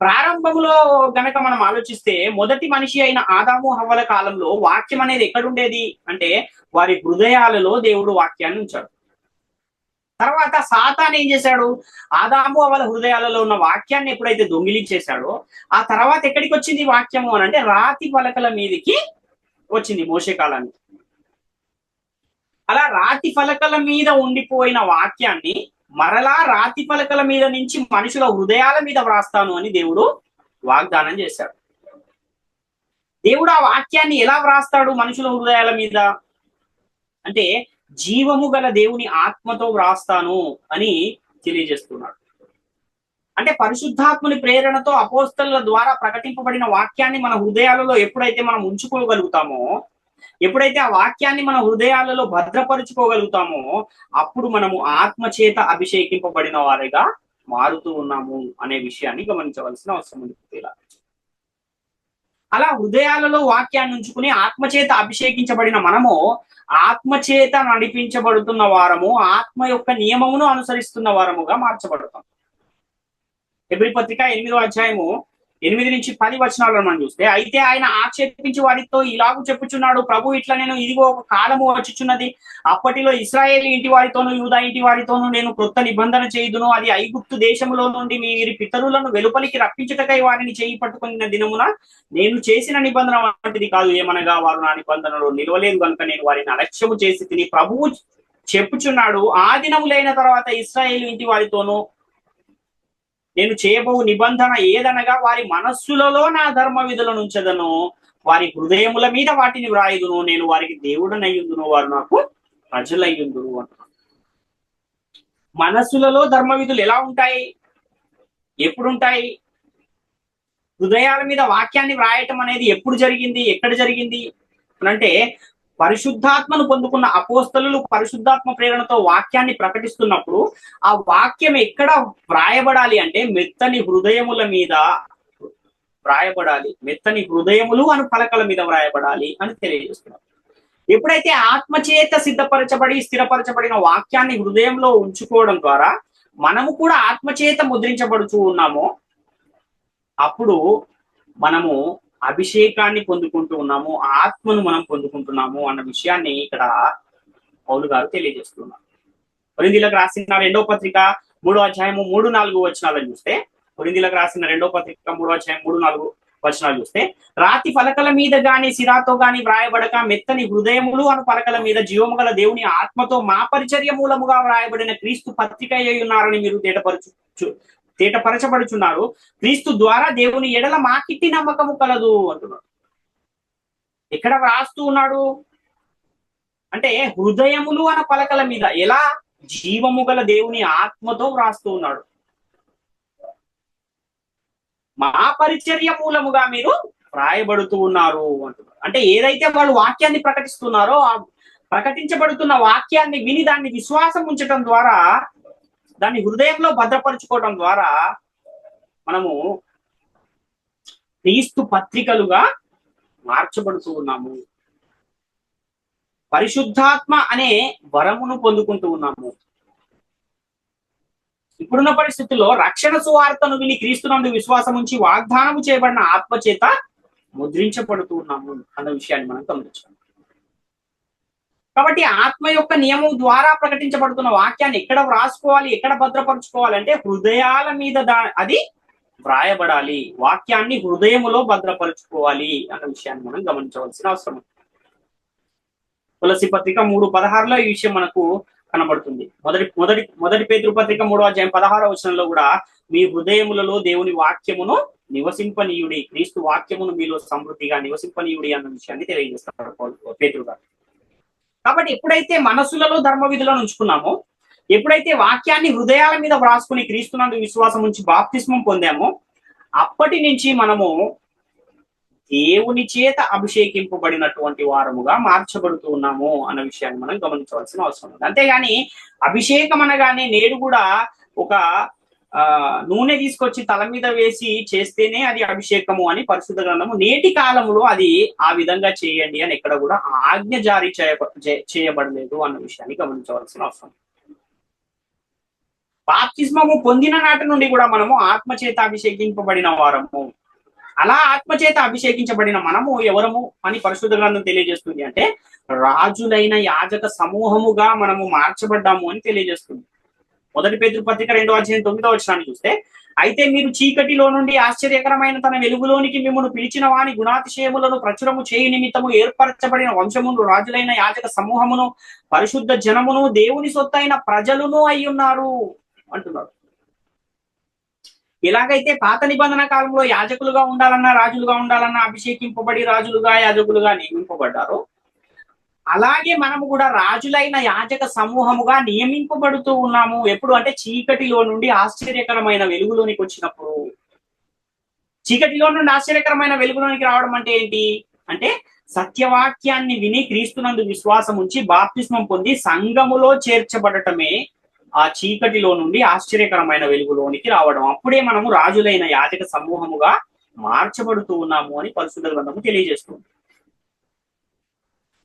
ప్రారంభంలో గనక మనం ఆలోచిస్తే, మొదటి మనిషి అయిన ఆదాము హవ్వల కాలంలో వాక్యం అనేది ఎక్కడుండేది అంటే వారి హృదయాలలో దేవుడు వాక్యాన్ని ఉంచాడు. తర్వాత సాతాను ఏం చేశాడు, ఆదాము హవ్వల హృదయాలలో ఉన్న వాక్యాన్ని ఎప్పుడైతే దొంగిలించేశాడో, ఆ తర్వాత ఎక్కడికి వచ్చింది వాక్యము అని అంటే రాతి పలకల మీదకి వచ్చింది మోషే కాలానికి. అలా రాతి పలకల మీద ఉండిపోయిన వాక్యాన్ని మరలా రాతి పలకల మీద నుంచి మనుషుల హృదయాల మీద వ్రాస్తాను అని దేవుడు వాగ్దానం చేశాడు. దేవుడు ఆ వాక్యాన్ని ఎలా వ్రాస్తాడు మనుషుల హృదయాల మీద అంటే, జీవము గల దేవుని ఆత్మతో వ్రాస్తాను అని తెలియజేస్తున్నాడు. అంటే పరిశుద్ధాత్ముని ప్రేరణతో అపోస్తలుల ద్వారా ప్రకటింపబడిన వాక్యాన్ని మన హృదయాలలో ఎప్పుడైతే మనం ఉంచుకోగలుగుతామో, ఎప్పుడైతే ఆ వాక్యాన్ని మన హృదయాలలో భద్రపరుచుకోగలుగుతామో, అప్పుడు మనము ఆత్మ చేత అభిషేకింపబడిన వారిగా మారుతూ ఉన్నాము అనే విషయాన్ని గమనించవలసిన అవసరం ఉంది. అలా హృదయాలలో వాక్యాన్ని ఉంచుకుని ఆత్మచేత అభిషేకించబడిన మనము ఆత్మచేత నడిపించబడుతున్న వారము, ఆత్మ యొక్క నియమమును అనుసరిస్తున్న వారముగా మార్చబడతాం. హెబ్రీ పత్రిక 8వ అధ్యాయము 8-10 వచనాలను మనం చూస్తే, అయితే ఆయన ఆక్షేపించి వారితో ఇలాగూ చెప్పుచున్నాడు, ప్రభు ఇట్లా నేను ఇదిగో ఒక కాలము వచ్చుచున్నది, అప్పటిలో ఇశ్రాయేలు ఇంటి వారితోనూ యూదా ఇంటి వారితోనూ నేను క్రొత్త నిబంధన చేయుదును. అది ఐగుప్తు దేశములో నుండి వీరి పితరులను వెలుపలికి రప్పించుటకై వారిని చేయి పట్టుకున్న దినమున నేను చేసిన నిబంధన వంటిది కాదు. ఏమనగా వారు నా నిబంధనలో నిలవలేదు కనుక నేను వారిని అలక్ష్యము చేసి తిని ప్రభువు చెప్పుచున్నాడు, ఆ దినములైన తర్వాత ఇశ్రాయేలు ఇంటి వారితోనూ నేను చేయబో నిబంధన ఏదనగా వారి మనస్సులలో నా ధర్మ విధులను ఉంచదను, వారి హృదయముల మీద వాటిని వ్రాయుదును, నేను వారికి దేవుడనయ్యుందును, వారు నాకు ప్రజలయ్యుందురు అంటున్నాను. మనస్సులలో ధర్మ విధులు ఎలా ఉంటాయి, ఎప్పుడుంటాయి? హృదయాల మీద వాక్యాన్ని వ్రాయటం అనేది ఎప్పుడు జరిగింది, ఎక్కడ జరిగింది అంటే, పరిశుద్ధాత్మను పొందుకున్న అపోస్తలులు పరిశుద్ధాత్మ ప్రేరణతో వాక్యాన్ని ప్రకటిస్తున్నప్పుడు ఆ వాక్యం ఎక్కడ వ్రాయబడాలి అంటే మెత్తని హృదయముల మీద వ్రాయబడాలి. మెత్తని హృదయములు అను పలకల మీద వ్రాయబడాలి అని తెలియజేస్తున్నారు. ఎప్పుడైతే ఆత్మచేత సిద్ధపరచబడి స్థిరపరచబడిన వాక్యాన్ని హృదయంలో ఉంచుకోవడం ద్వారా మనము కూడా ఆత్మచేత ముద్రించబడుతూ ఉన్నామో, అప్పుడు మనము అభిషేకాన్ని పొందుకుంటూ ఉన్నాము, ఆత్మను మనం పొందుకుంటున్నాము అన్న విషయాన్ని ఇక్కడ పౌలు గారు తెలియజేస్తున్నారు. కొరింథీయులకు రాసిన 2వ పత్రిక 3వ అధ్యాయము 3-4 వచనాలను చూస్తే, కొరింథీయులకు రాసిన 2వ పత్రిక 3వ అధ్యాయం 3-4 వచనాలు చూస్తే, రాతి పలకల మీద గాని సిరాతో గాని వ్రాయబడక మెత్తని హృదయములు అను పలకల మీద జీవము గల దేవుని ఆత్మతో మా పరిచర్య మూలముగా వ్రాయబడిన క్రీస్తు పత్రిక అయి ఉన్నారని మీరు తేటపరచబడుచున్నారు. క్రీస్తు ద్వారా దేవుని ఎడల మాకిట్టి నమ్మకము కలదు అంటున్నాడు. ఎక్కడ వ్రాస్తూ ఉన్నాడు అంటే హృదయములు అన్న పలకల మీద. ఎలా? జీవము గల దేవుని ఆత్మతో వ్రాస్తూ ఉన్నాడు. మా పరిచర్య మూలముగా మీరు వ్రాయబడుతూ ఉన్నారు అంటున్నారు. అంటే ఏదైతే వాళ్ళు వాక్యాన్ని ప్రకటిస్తున్నారో ఆ ప్రకటించబడుతున్న వాక్యాన్ని విని దాన్ని విశ్వాసం ఉంచడం ద్వారా, దాన్ని హృదయంలో భద్రపరుచుకోవడం ద్వారా మనము క్రీస్తు పత్రికలుగా మార్చబడుతూ ఉన్నాము. పరిశుద్ధాత్మ అనే వరమును పొందుకుంటూ ఉన్నాము. ఇప్పుడున్న పరిస్థితుల్లో రక్షణ సువార్తను విని క్రీస్తునందు విశ్వాసం ఉంచి వాగ్దానము చేయబడిన ఆత్మ చేత ముద్రించబడుతూ ఉన్నాము అన్న విషయాన్ని మనం గమనించాలి. కాబట్టి ఆత్మ యొక్క నియమం ద్వారా ప్రకటించబడుతున్న వాక్యాన్ని ఎక్కడ వ్రాసుకోవాలి, ఎక్కడ భద్రపరచుకోవాలంటే హృదయాల మీద అది వ్రాయబడాలి. వాక్యాన్ని హృదయములో భద్రపరుచుకోవాలి అన్న విషయాన్ని మనం గమనించవలసిన అవసరం. తులసి పత్రిక 3:16లో ఈ విషయం మనకు కనబడుతుంది. మొదటి పేతురు పత్రిక 3:16 వచనంలో కూడా మీ హృదయములలో దేవుని వాక్యమును నివసింపనీయుడి, క్రీస్తు వాక్యమును మీలో సమృద్ధిగా నివసింపనీయుడి అన్న విషయాన్ని తెలియజేస్తారు పేతురు గారు. కాబట్టి ఎప్పుడైతే మనసులలో ధర్మ విధులను ఉంచుకున్నామో, ఎప్పుడైతే వాక్యాన్ని హృదయాల మీద వ్రాసుకుని క్రీస్తునందు విశ్వాసం ఉంచి బాప్తిస్మం పొందామో, అప్పటి నుంచి మనము దేవుని చేత అభిషేకింపబడినటువంటి వారముగా మార్చబడుతూ ఉన్నాము అన్న విషయాన్ని మనం గమనించవలసిన అవసరం ఉంది. అంతేగాని అభిషేకం అనగానే నేడు కూడా ఒక నూనె తీసుకొచ్చి తల మీద వేసి చేస్తేనే అది అభిషేకము అని పరిశుద్ధ గ్రంథము నేటి కాలంలో అది ఆ విధంగా చేయండి అని ఎక్కడ కూడా ఆజ్ఞ జారీ చేయబడలేదు అన్న విషయాన్ని గమనించవలసిన అవసరం. బాప్తిస్మము పొందిన నాటి నుండి కూడా మనము ఆత్మచేత అభిషేకింపబడిన వారము. అలా ఆత్మచేత అభిషేకించబడిన మనము ఎవరము అని పరిశుద్ధ గ్రంథం తెలియజేస్తుంది అంటే రాజులైన యాజక సమూహముగా మనము మార్చబడ్డాము అని తెలియజేస్తుంది. మొదటి పేతురు పత్రిక 2:9 వచనాన్ని చూస్తే, అయితే మీరు చీకటిలో నుండి ఆశ్చర్యకరమైన తన వెలుగులోనికి మిమ్మల్ని పిలిచిన వాని గుణాతిశయములను ప్రచురము చేయి నిమిత్తము ఏర్పరచబడిన వంశమును, రాజులైన యాజక సమూహమును, పరిశుద్ధ జనమును, దేవుని సొత్తైన ప్రజలును అయ్యున్నారు అంటున్నారు. ఎలాగైతే పాత నిబంధన కాలంలో యాజకులుగా ఉండాలన్నా, రాజులుగా ఉండాలన్నా అభిషేకింపబడి రాజులుగా యాజకులుగా నియమింపబడ్డారో, అలాగే మనము కూడా రాజులైన యాజక సమూహముగా నియమింపబడుతూ ఉన్నాము. ఎప్పుడు అంటే చీకటిలో నుండి ఆశ్చర్యకరమైన వెలుగులోనికి వచ్చినప్పుడు. చీకటిలో నుండి ఆశ్చర్యకరమైన వెలుగులోనికి రావడం అంటే ఏంటి అంటే సత్యవాక్యాన్ని విని క్రీస్తునందు విశ్వాసం ఉంచి బాప్తిస్మం పొంది సంఘములో చేర్చబడటమే ఆ చీకటిలో నుండి ఆశ్చర్యకరమైన వెలుగులోనికి రావడం. అప్పుడే మనము రాజులైన యాజక సమూహముగా మార్చబడుతూ ఉన్నాము అని పరిశుద్ధ గ్రంథము తెలియజేస్తుంది.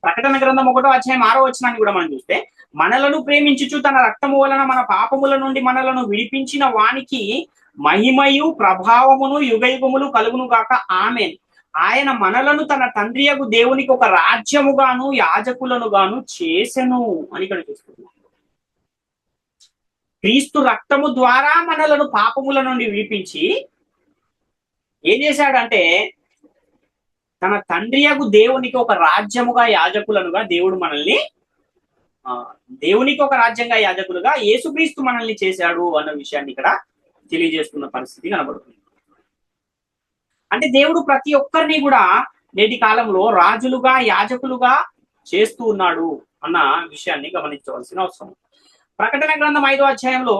ప్రకటన గ్రంథం 1:6 వచనాన్ని కూడా మనం చూస్తే, మనలను ప్రేమించుచు తన రక్తము వలన మన పాపముల నుండి మనలను విడిపించిన వానికి మహిమయు ప్రభావమును యుగయుగములు కలుగును గాక ఆమేన్. ఆయన మనలను తన తండ్రియగు దేవునికి ఒక రాజ్యముగాను యాజకులను గాను చేసెను అని ఇక్కడ చూస్తున్నాం. క్రీస్తు రక్తము ద్వారా మనలను పాపముల నుండి విడిపించి ఏం చేశాడంటే తన తండ్రియగు దేవునికి ఒక రాజ్యముగా యాజకులనుగా దేవుడు మనల్ని దేవునికి ఒక రాజ్యంగా యాజకులుగా యేసుక్రీస్తు మనల్ని చేశాడు అన్న విషయాన్ని ఇక్కడ తెలియజేస్తున్న పరిస్థితి కనబడుతుంది. అంటే దేవుడు ప్రతి ఒక్కరిని కూడా నేటి కాలంలో రాజులుగా యాజకులుగా చేస్తూ ఉన్నాడు అన్న విషయాన్ని గమనించవలసిన అవసరం. ప్రకటన గ్రంథం 5వ అధ్యాయంలో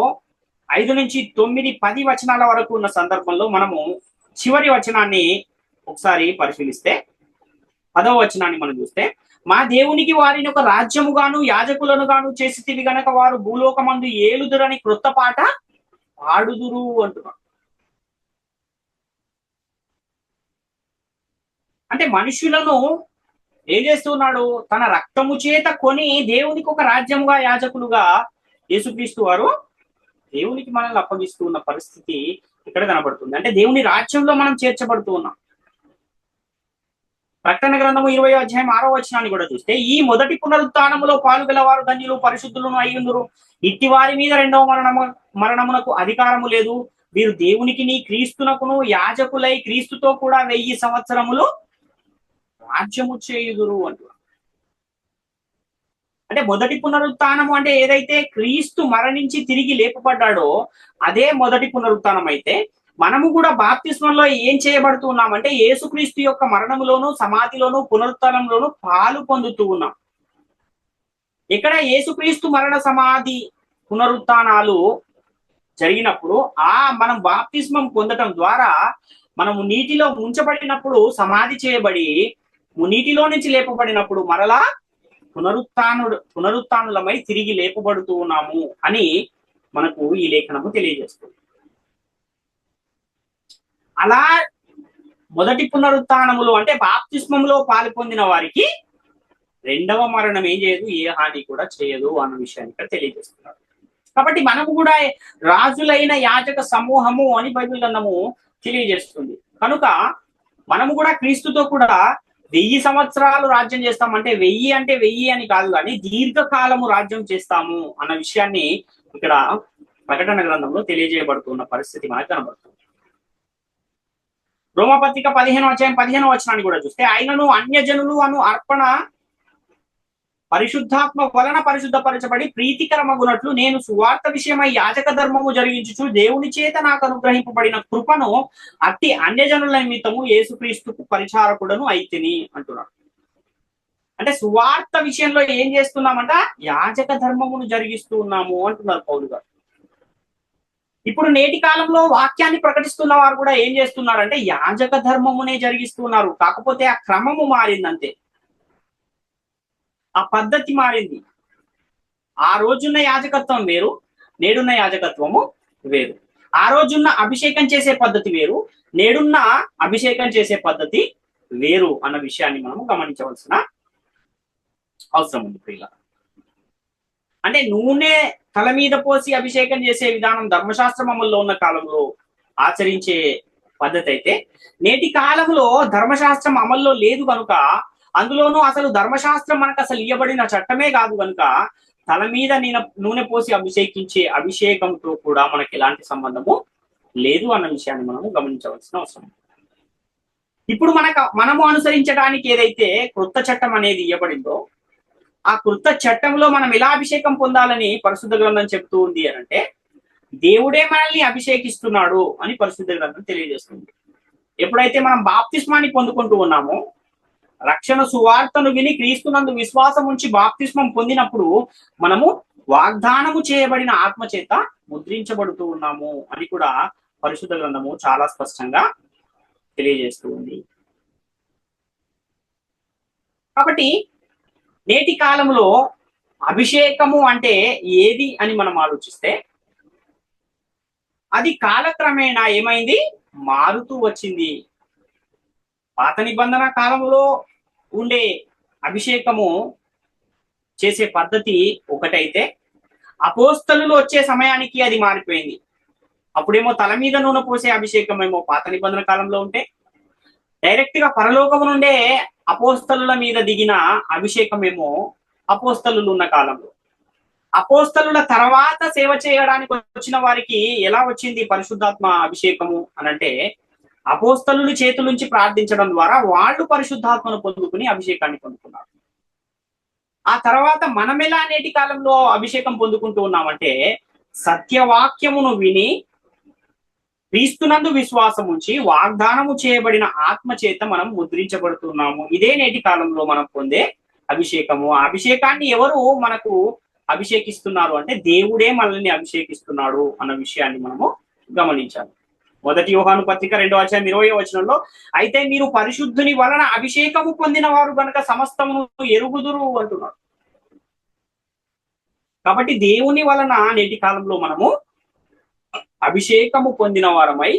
5 నుంచి 9, 10 వచనాల వరకు ఉన్న సందర్భంలో మనము చివరి వచనాన్ని ఒకసారి పరిశీలిస్తే 10వ వచనాన్ని మనం చూస్తే, మా దేవునికి వారిని ఒక రాజ్యముగాను యాజకులను గాను చేసితివి గనక వారు భూలోకమందు ఏలుదురని క్రొత్త పాట పాడుదురు అంటున్నాడు. అంటే మనుషులను ఏం చేస్తున్నాడు? తన రక్తము చేత కొని దేవునికి ఒక రాజ్యముగా యాజకులుగా యేసుక్రీస్తు వారు దేవునికి మనల్ని అప్పగిస్తూ ఉన్న పరిస్థితి ఇక్కడ కనబడుతుంది. అంటే దేవుని రాజ్యంలో మనం చేర్చబడుతూ ఉన్నాం. ప్రకటన గ్రంథము 20వ అధ్యాయం 6వ వచనాన్ని కూడా చూస్తే, ఈ మొదటి పునరుత్థానములో పాలుగలవారు ధన్యులు పరిశుద్ధులను అయ్యుందురు. ఇట్టి వారి మీద రెండవ మరణమునకు అధికారము లేదు. వీరు దేవునికిని క్రీస్తునకును యాజకులై క్రీస్తుతో కూడా 1000 సంవత్సరములు రాజ్యము చేయుదురు అంటున్నారు. అంటే మొదటి పునరుత్థానము అంటే ఏదైతే క్రీస్తు మరణించి తిరిగి లేపబడ్డాడో అదే మొదటి పునరుత్థానం అయితే, మనము కూడా బాప్తిస్మంలో ఏం చేయబడుతూ ఉన్నామంటే యేసుక్రీస్తు యొక్క మరణములోను సమాధిలోను పునరుత్థానంలోను పాలు పొందుతూ ఉన్నాం. ఇక్కడ యేసుక్రీస్తు మరణ సమాధి పునరుత్థానాలు జరిగినప్పుడు మనం బాప్తిస్మం పొందటం ద్వారా మనము నీటిలో ముంచబడినప్పుడు సమాధి చేయబడి నీటిలో నుంచి లేపబడినప్పుడు మరలా పునరుత్నులమై తిరిగి లేపబడుతూ ఉన్నాము అని మనకు ఈ లేఖనము తెలియజేస్తుంది. అలా మొదటి పునరుత్నములో అంటే బాప్తిస్మంలో పాలు పొందిన వారికి రెండవ మరణం ఏం చేయదు, ఏ హాని కూడా చేయదు అన్న విషయాన్ని ఇక్కడ తెలియజేస్తున్నారు. కాబట్టి మనము కూడా రాజులైన యాజక సమూహము అని బైబిల్ గ్రంథము తెలియజేస్తుంది. కనుక మనము కూడా క్రీస్తుతో కూడా 1000 సంవత్సరాలు రాజ్యం చేస్తాం. అంటే 1000 అంటే 1000 అని కాదు, కానీ దీర్ఘకాలము రాజ్యం చేస్తాము అన్న విషయాన్ని ఇక్కడ ప్రకటన గ్రంథంలో తెలియజేయబడుతున్న పరిస్థితి మనకు కనబడుతుంది. రోమపత్రిక 15వ అధ్యాయం 15వ వచనాన్ని కూడా చూస్తే, ఆయనను అన్యజనులు అను అర్పణ పరిశుద్ధాత్మ వలన పరిశుద్ధపరచబడి ప్రీతికరమగునట్లు నేను సువార్త విషయమై యాజక ధర్మము జరిగించుచు దేవుని చేత నాకు అనుగ్రహింపబడిన కృపను అట్టి అన్యజనుల నిమిత్తము యేసుక్రీస్తుకు పరిచారకుడను అయితిని అంటున్నాడు. అంటే సువార్త విషయంలో ఏం చేస్తున్నామంట, యాజక ధర్మమును జరిగిస్తూ ఉన్నాము అంటున్నారు పౌలు గారు. ఇప్పుడు నేటి కాలంలో వాక్యాన్ని ప్రకటిస్తున్న వారు కూడా ఏం చేస్తున్నారంటే యాజక ధర్మమునే జరిగిస్తున్నారు. కాకపోతే ఆ క్రమము మారిందంతే, ఆ పద్ధతి మారింది. ఆ రోజున్న యాజకత్వం వేరు, నేడున్న యాజకత్వము వేరు. ఆ రోజున్న అభిషేకం చేసే పద్ధతి వేరు, నేడున్న అభిషేకం చేసే పద్ధతి వేరు అన్న విషయాన్ని మనం గమనించవలసిన అవసరం ఉంది ప్రియుల. అంటే నూనె తల మీద పోసి అభిషేకం చేసే విధానం ధర్మశాస్త్రం అమల్లో ఉన్న కాలంలో ఆచరించే పద్ధతి అయితే, నేటి కాలంలో ధర్మశాస్త్రం అమల్లో లేదు కనుక, అందులోనూ అసలు ధర్మశాస్త్రం మనకు అసలు ఇవ్వబడిన చట్టమే కాదు కనుక, తల మీద నూనె పోసి అభిషేకించే అభిషేకంతో కూడా మనకి ఎలాంటి సంబంధము లేదు అన్న విషయాన్ని మనము గమనించవలసిన అవసరం. ఇప్పుడు మనము అనుసరించడానికి ఏదైతే క్రొత్త చట్టం అనేది ఇవ్వబడిందో, ఆ క్రొత్త చట్టంలో మనం ఎలా అభిషేకం పొందాలని పరిశుద్ధ గ్రంథం చెప్తూ ఉంది అని అంటే, దేవుడే మనల్ని అభిషేకిస్తున్నాడు అని పరిశుద్ధ గ్రంథం తెలియజేస్తుంది. ఎప్పుడైతే మనం బాప్తిస్మాన్ని పొందుకుంటూ ఉన్నామో, రక్షణ సువార్తను విని క్రీస్తునందు విశ్వాసం ఉంచి బాప్తిస్మం పొందినప్పుడు మనము వాగ్దానము చేయబడిన ఆత్మ చేత ముద్రించబడుతూ ఉన్నాము అని కూడా పరిశుద్ధ గ్రంథము చాలా స్పష్టంగా తెలియజేస్తూ ఉంది. కాబట్టి నేటి కాలంలో అభిషేకము అంటే ఏది అని మనం ఆలోచిస్తే, అది కాలక్రమేణా ఏమైంది, మారుతూ వచ్చింది. పాత నిబంధన కాలంలో ఉండే అభిషేకము చేసే పద్ధతి ఒకటైతే, అపోస్తలులు వచ్చే సమయానికి అది మారిపోయింది. అప్పుడేమో తల మీద నూనె పోసే అభిషేకం ఏమో పాత నిబంధన కాలంలో ఉంటే, డైరెక్ట్ గా పరలోకము నుండే అపోస్తలుల మీద దిగిన అభిషేకం ఏమో అపోస్తలులు ఉన్న కాలంలో. అపోస్తలుల తర్వాత సేవ చేయడానికి వచ్చిన వారికి ఎలా వచ్చింది పరిశుద్ధాత్మ అభిషేకము అనంటే, అపోస్తలుల చేతుల నుంచి ప్రార్థించడం ద్వారా వాళ్ళు పరిశుద్ధాత్మను పొందుకుని అభిషేకాన్ని పొందుకున్నారు. ఆ తర్వాత మనం ఎలా నేటి కాలంలో అభిషేకం పొందుకుంటూ ఉన్నామంటే, సత్యవాక్యమును విని క్రీస్తునందు విశ్వాసం ఉంచి వాగ్దానము చేయబడిన ఆత్మ చేత మనం ముద్రించబడుతున్నాము. ఇదే నేటి కాలంలో మనం పొందే అభిషేకము. ఆ అభిషేకాన్ని ఎవరు మనకు అభిషేకిస్తున్నారు అంటే, దేవుడే మనల్ని అభిషేకిస్తున్నాడు అన్న విషయాన్ని మనము గమనించాలి. 1 యోహాను పత్రిక 2వ అధ్యాయం 20వ వచనంలో, అయితే మీరు పరిశుద్ధుని వలన అభిషేకము పొందిన వారు గనక సమస్తమును ఎరుగుదురు అంటున్నాడు. కాబట్టి దేవుని వలన నేటి కాలంలో మనము అభిషేకము పొందిన వారమై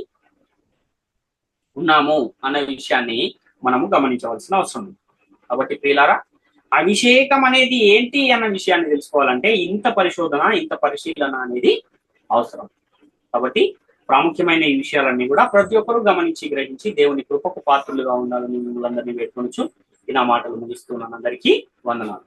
ఉన్నాము అన్న విషయాన్ని మనము గమనించవలసిన అవసరం ఉంది. కాబట్టి ప్రియులారా, అభిషేకం అనేది ఏంటి అన్న విషయాన్ని తెలుసుకోవాలంటే ఇంత పరిశోధన, ఇంత పరిశీలన అనేది అవసరం. కాబట్టి ప్రాముఖ్యమైన ఈ విషయాలన్నీ కూడా ప్రతి ఒక్కరూ గమనించి గ్రహించి దేవుని కృపకు పాత్రులుగా ఉండాలని మిమ్మల్ని అందరినీ వేడుకొనుచు ఈ నా మాటలు ముగిస్తున్నాను. అందరికీ వందనాలు.